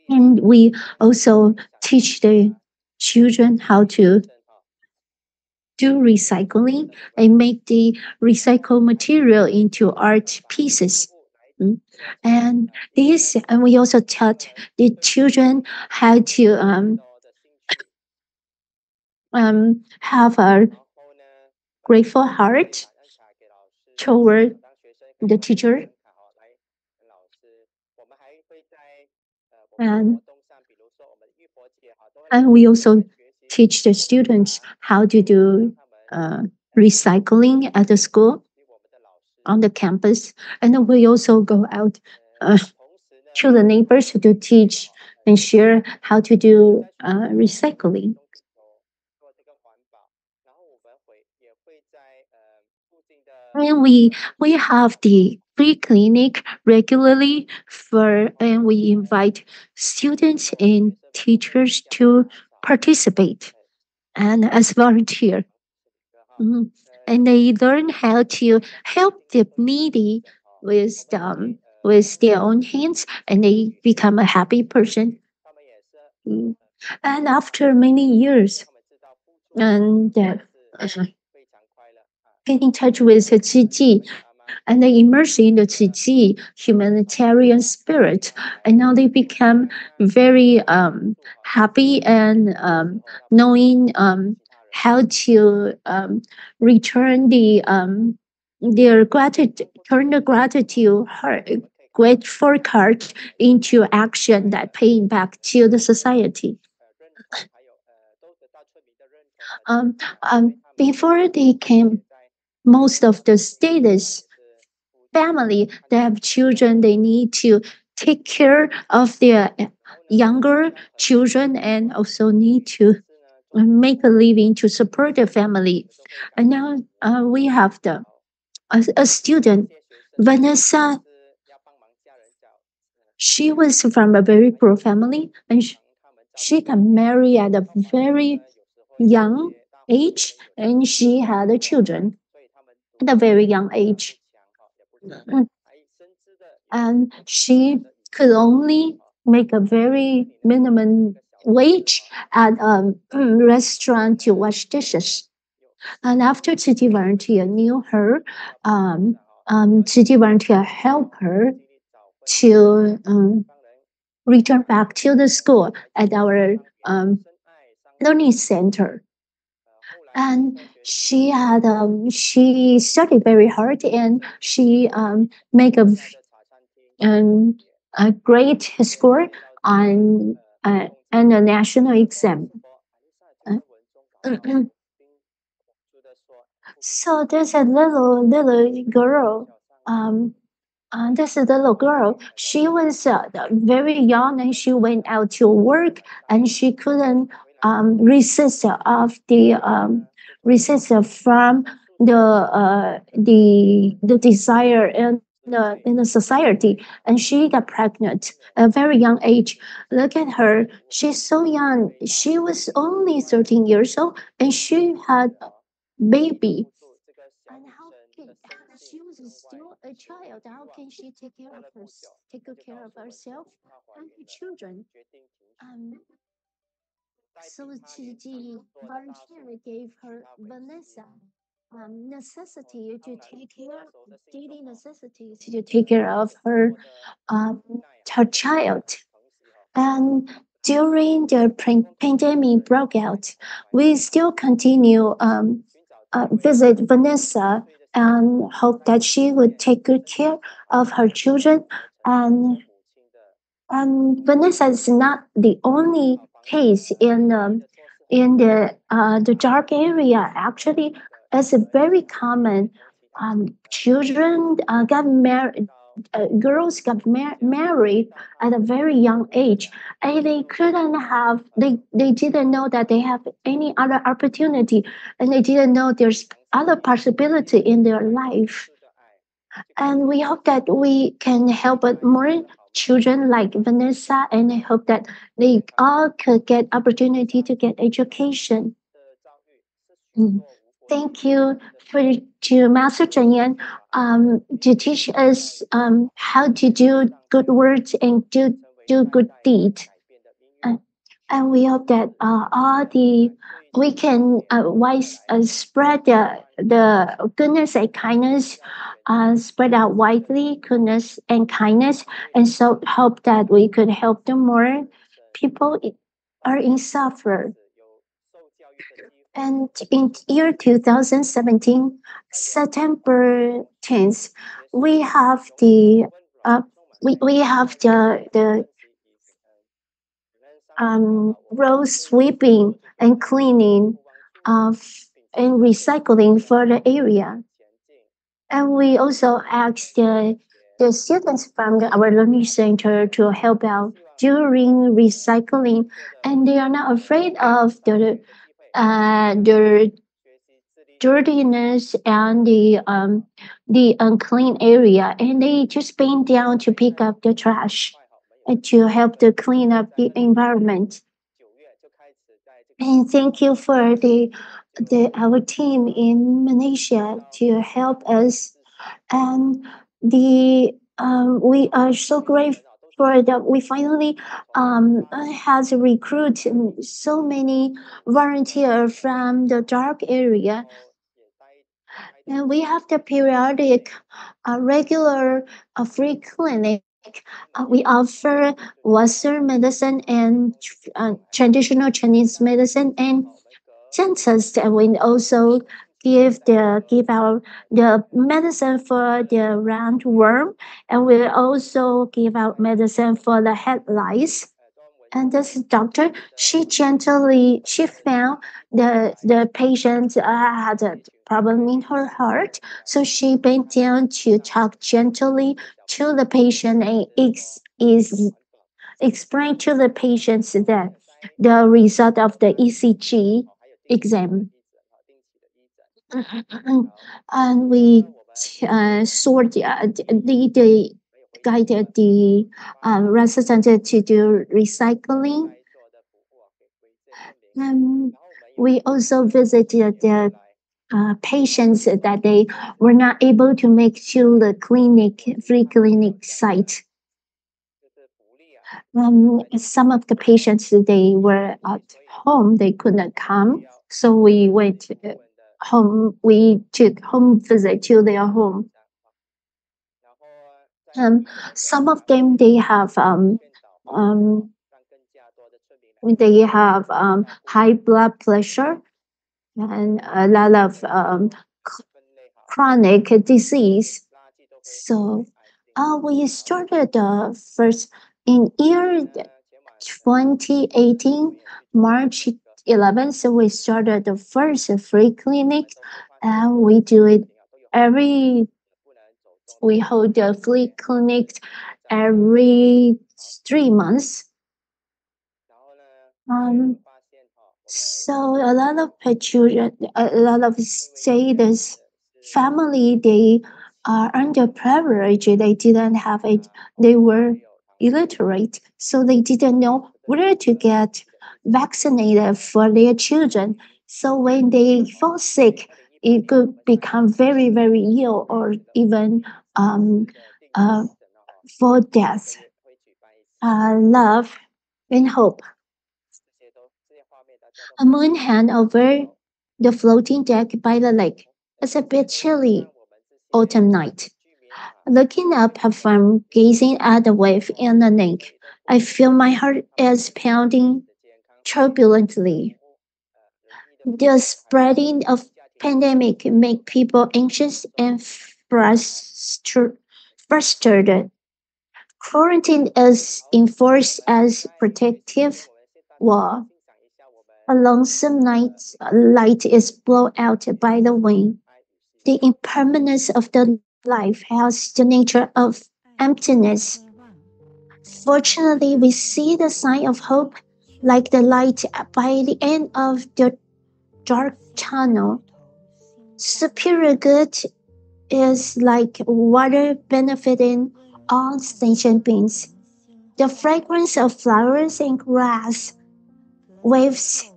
And we also teach the children how to do recycling and make the recycled material into art pieces. And we also taught the children how to have a grateful heart toward the teacher. And we also teach the students how to do recycling at the school, on the campus. And we also go out to the neighbors to teach and share how to do recycling. And we have the free clinic regularly and we invite students and teachers to participate and as volunteer. And they learn how to help the needy with their own hands, and they become a happy person. And after many years, and get in touch with Tzu and they immerse in the Tzu humanitarian spirit, and now they become very happy and knowing how to return their gratitude, turn the gratitude heart, grateful heart into action that paying back to the society. Before they came, most of the status family, they have children, they need to take care of their younger children and also need to make a living to support the family. And now we have a student, Vanessa. She was from a very poor family, and she got married at a very young age, and she had children at a very young age. And she could only make a very minimum wage at a restaurant to wash dishes. And after city volunteer knew her, city volunteer helped her to return back to the school at our learning center. And she studied very hard, and she make a great score on a national exam. So there's a little girl. This little girl, she was very young, and she went out to work, and she couldn't resist of the resist from the desire in the society, and she got pregnant at a very young age. Look at her; she's so young. She was only 13 years old, and she had a baby. And she was still a child? How can she take good care of herself and her children? Um, so the volunteer gave her Vanessa necessity to take care, daily necessities to take care of um, her child. And during the pandemic broke out, we still continue visit Vanessa and hope that she would take good care of her children. And Vanessa is not the only case in the dark area. Actually, it's a very common. Children got married. Girls got married at a very young age, and they couldn't have. They didn't know that they have any other opportunity, and they didn't know there's other possibility in their life. And we hope that we can help more children like Vanessa, and I hope that they all could get opportunity to get education. Thank you to Master Chen Yan to teach us how to do good words and do good deeds. And we hope that we can spread the goodness and kindness, spread out widely goodness and kindness, and so hope that we could help the more people are in suffer. And in year 2017, September 10th, we have we have the road sweeping and cleaning of and recycling for the area. And we also asked the students from our learning center to help out during recycling, and they are not afraid of the dirtiness and the unclean area, and they just bend down to pick up the trash and to help to clean up the environment. And thank you for our team in Malaysia to help us. And we are so grateful for that we finally has recruit so many volunteers from the dark area. And we have the periodic, regular, free clinic. We offer Western medicine and traditional Chinese medicine and dentist. And we also give out the medicine for the roundworm, and we also give out medicine for the head lice. And this doctor, she found the patient had a problem in her heart, so she bent down to talk gently to the patient and explain to the patients that the result of the ECG exam. And we sort the guided the resident to do recycling. We also visited the patients that they were not able to make to the free clinic site. Some of the patients, they were at home, they could not come. So we went home, we took home visit to their home. Some of them, they have high blood pressure and a lot of chronic disease. So we started first in year 2018, March 11th. So we started the first free clinic, and we do it we hold the free clinic every 3 months. So a lot of children, a lot of say this family, they are underprivileged. They didn't have it. They were illiterate, so they didn't know where to get vaccinated for their children. So when they fall sick, it could become very, very ill or even um, uh, for death. Love and hope. A moon hung over the floating deck by the lake. It's a bit chilly autumn night. Looking up from gazing at the wave in the lake, I feel my heart is pounding turbulently. The spreading of pandemic make people anxious and frustrated. Quarantine is enforced as protective wall. A lonesome night light is blown out by the wind. The impermanence of the life has the nature of emptiness. Fortunately, we see the sign of hope, like the light by the end of the dark tunnel. Superior good is like water benefiting all sentient beings. The fragrance of flowers and grass waves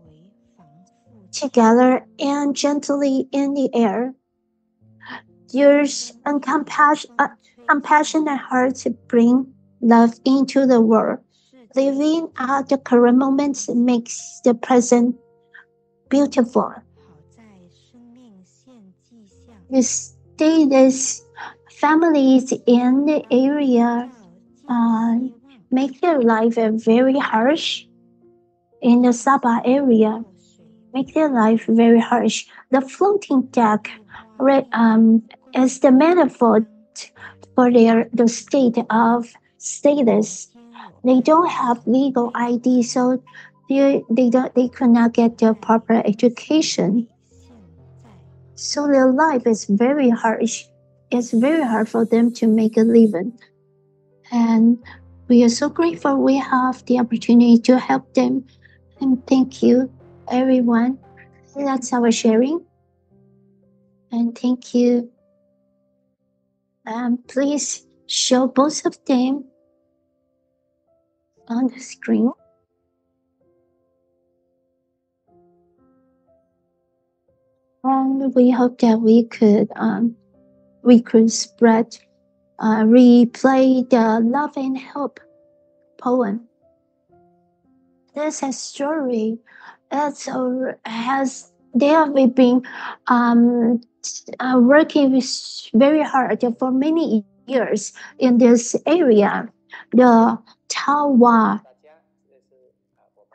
together and gently in the air. Yours and compassionate hearts bring love into the world. Living at the current moment makes the present beautiful. The status families in the area make their life very harsh. In the Sabah area, make their life very harsh. The floating deck is the metaphor for the state of status. They don't have legal ID, so they could not get the proper education. So their life is very harsh. It's very hard for them to make a living. And we are so grateful we have the opportunity to help them. And thank you, everyone. That's our sharing. And thank you. Please show both of them on the screen. And we hope that we could spread, replay the love and hope poem. This is story. They have been working very hard for many years in this area. The Tawa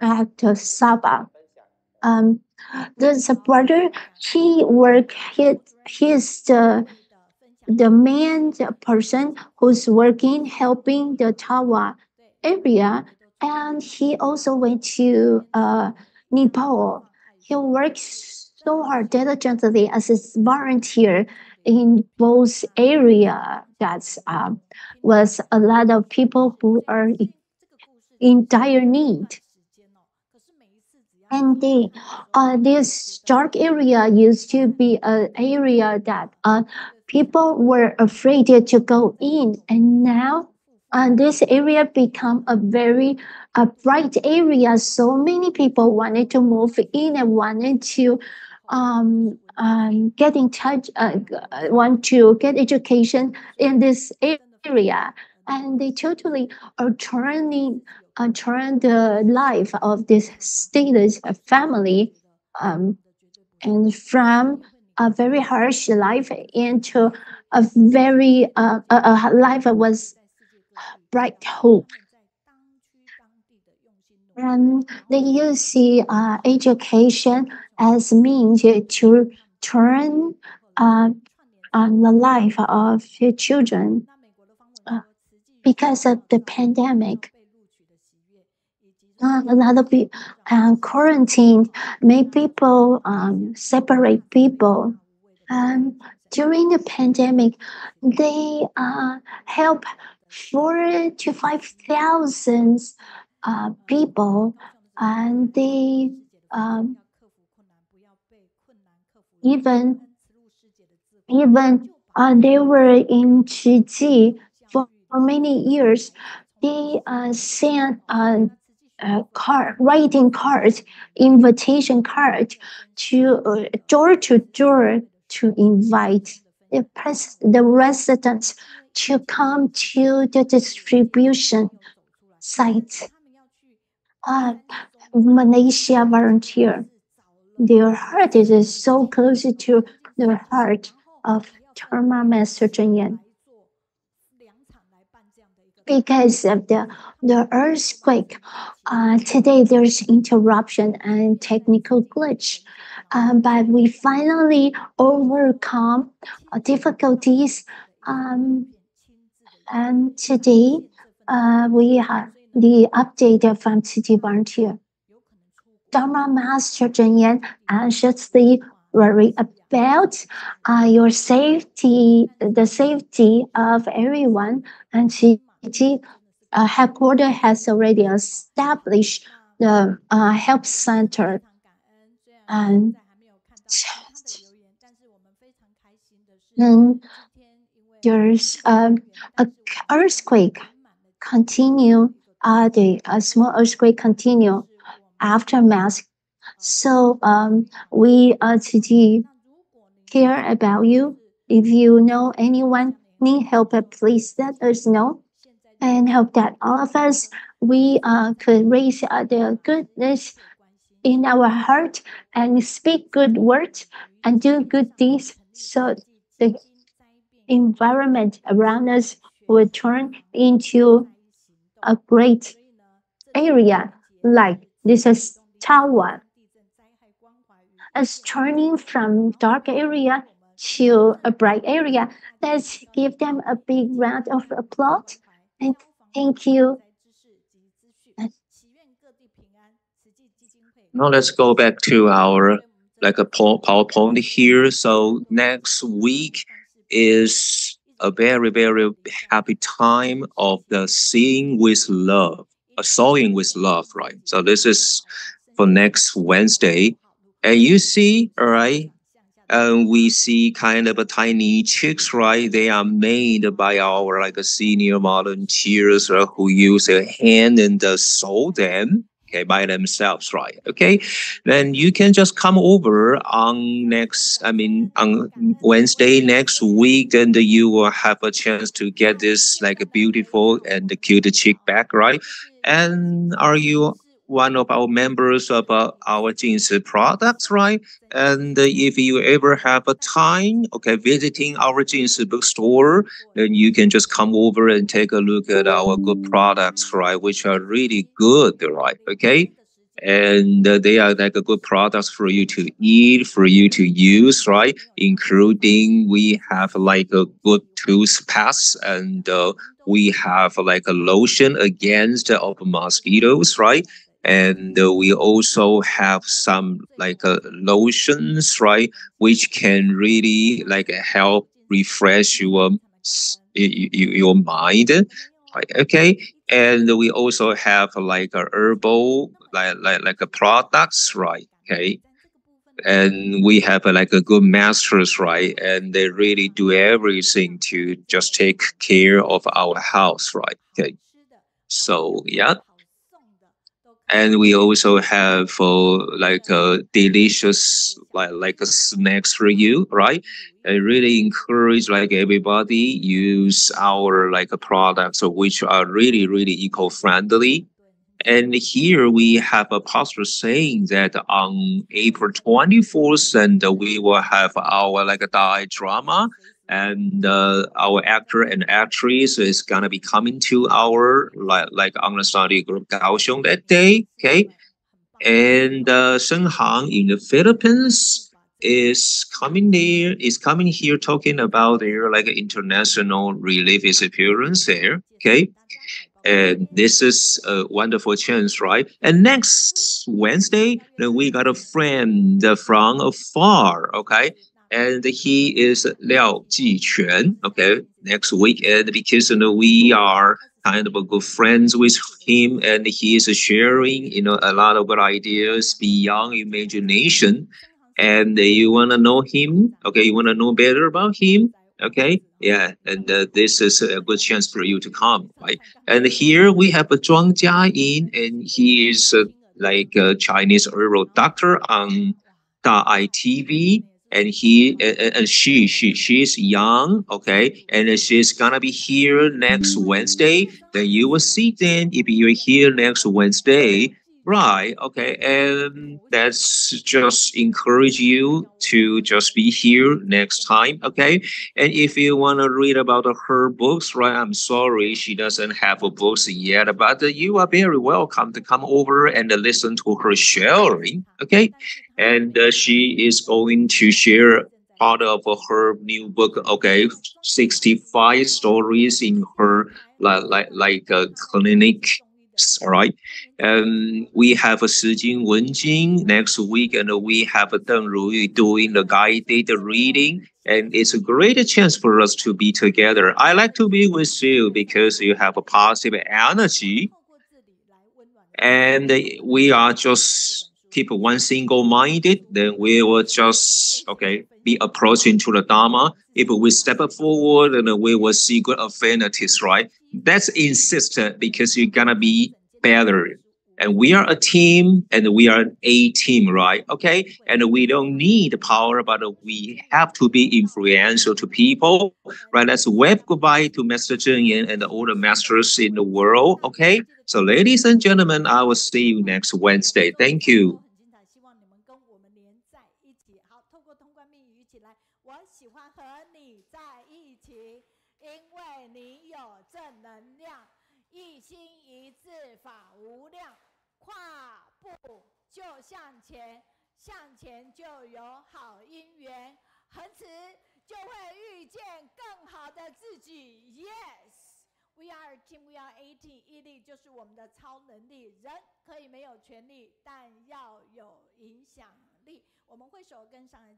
at Sabah. There's a brother. He's the main person who's working helping the Tawa area, and he also went to Nepal. He works so hard diligently as a volunteer in both area. That's was a lot of people who are in dire need. And this dark area used to be an area that people were afraid to go in, and now this area become a very bright area. So many people wanted to move in and wanted to get in touch, want to get education in this area, and they totally are turn the life of this status family, and from a very harsh life into a very a life that was bright hope. And they use the education as means to turn on the life of the children because of the pandemic. Another quarantine make people separate people. During the pandemic, they help 4 to 5,000 people, and they even they were in Chiji for many years. They sent writing cards, invitation cards to door to invite the residents to come to the distribution site. Malaysia volunteer. Their heart is so close to the heart of Dharma Master Chen Yan. Because of the earthquake, today there's interruption and technical glitch, but we finally overcome difficulties, and today we have the update from City Volunteer. Dharma Master Chen Yan anxiously worry about your safety, the safety of everyone, and City headquarters has already established the health center, and there's a earthquake continue. The small earthquake continue aftermath. So we City care about you. If you know anyone need help, please let us know, and hope that all of us we could raise the goodness in our heart and speak good words and do good deeds, so the environment around us will turn into a great area like this is tower. As turning from dark area to a bright area. Let's give them a big round of applause and thank you. Now let's go back to our like a PowerPoint here. So next week is a very, very happy time of the Seeing with Love, a Sewing with Love, right? So this is for next Wednesday. And you see, all right, and we see kind of a tiny chicks, right? They are made by our like a senior volunteers who use a hand and sew them. Okay, by themselves, right? Okay, then you can just come over on on Wednesday next week, and you will have a chance to get this like a beautiful and cute chick back, right? And are you one of our members of our jeans products, right? And if you ever have a time, okay, visiting our jeans bookstore, then you can just come over and take a look at our good products, right? Which are really good, right? Okay. And they are like a good products for you to eat, for you to use, right? Including we have like a good toothpaste, and we have like a lotion against of mosquitoes, right? And we also have some like lotions, right, which can really like help refresh your mind, right? Okay. And we also have like a herbal products, right? Okay. And we have like a good masters, right? And they really do everything to just take care of our house, right? Okay. So yeah. And we also have like delicious like snacks for you, right? I really encourage like everybody use our like products which are really eco-friendly. And here we have a pastor saying that on April 24th, and we will have our like a Dai drama, and our actor and actress is gonna be coming to our like on the study group Kaohsiung that day, okay? And Shen Hang in the Philippines is coming here talking about their like international relief experience there, okay? And this is a wonderful chance, right? And next Wednesday, then we got a friend from afar, okay? And he is Liang Jinghua, okay? Next weekend, because we are kind of a good friends with him, and he is sharing, a lot of good ideas beyond imagination. And you want to know him, okay? You want to know better about him, okay? Yeah, and this is a good chance for you to come, right? And here we have a Zhuang Jiayin, and he is like a Chinese herbal doctor on Dai TV. And she's young, okay, and she's gonna be here next Wednesday. Then you will see then if you're here next Wednesday. Right. Okay. And that's just encourage you to just be here next time. Okay. And if you want to read about her books, right? I'm sorry she doesn't have a books yet, but you are very welcome to come over and listen to her sharing. Okay. And she is going to share part of her new book. Okay. 65 stories in her like clinic. All right. We have a Chen Wenzhong next week, and we have Deng Ruyu doing the guided reading. And it's a great chance for us to be together. I like to be with you because you have a positive energy. And we are just keep one single minded, then we will just, okay, be approaching to the Dharma. If we step forward, then we will see good affinities, right? That's insistent because you're going to be better. And we are a team, and we are a team, right? Okay. And we don't need power, but we have to be influential to people, right? Let's wave goodbye to Master Chen Yan and all the masters in the world. Okay. So, ladies and gentlemen, I will see you next Wednesday. Thank you. We are a team, we are a team， 毅力就是我们的超能力。人可以没有权利，但要有影响力。我们挥手跟上人。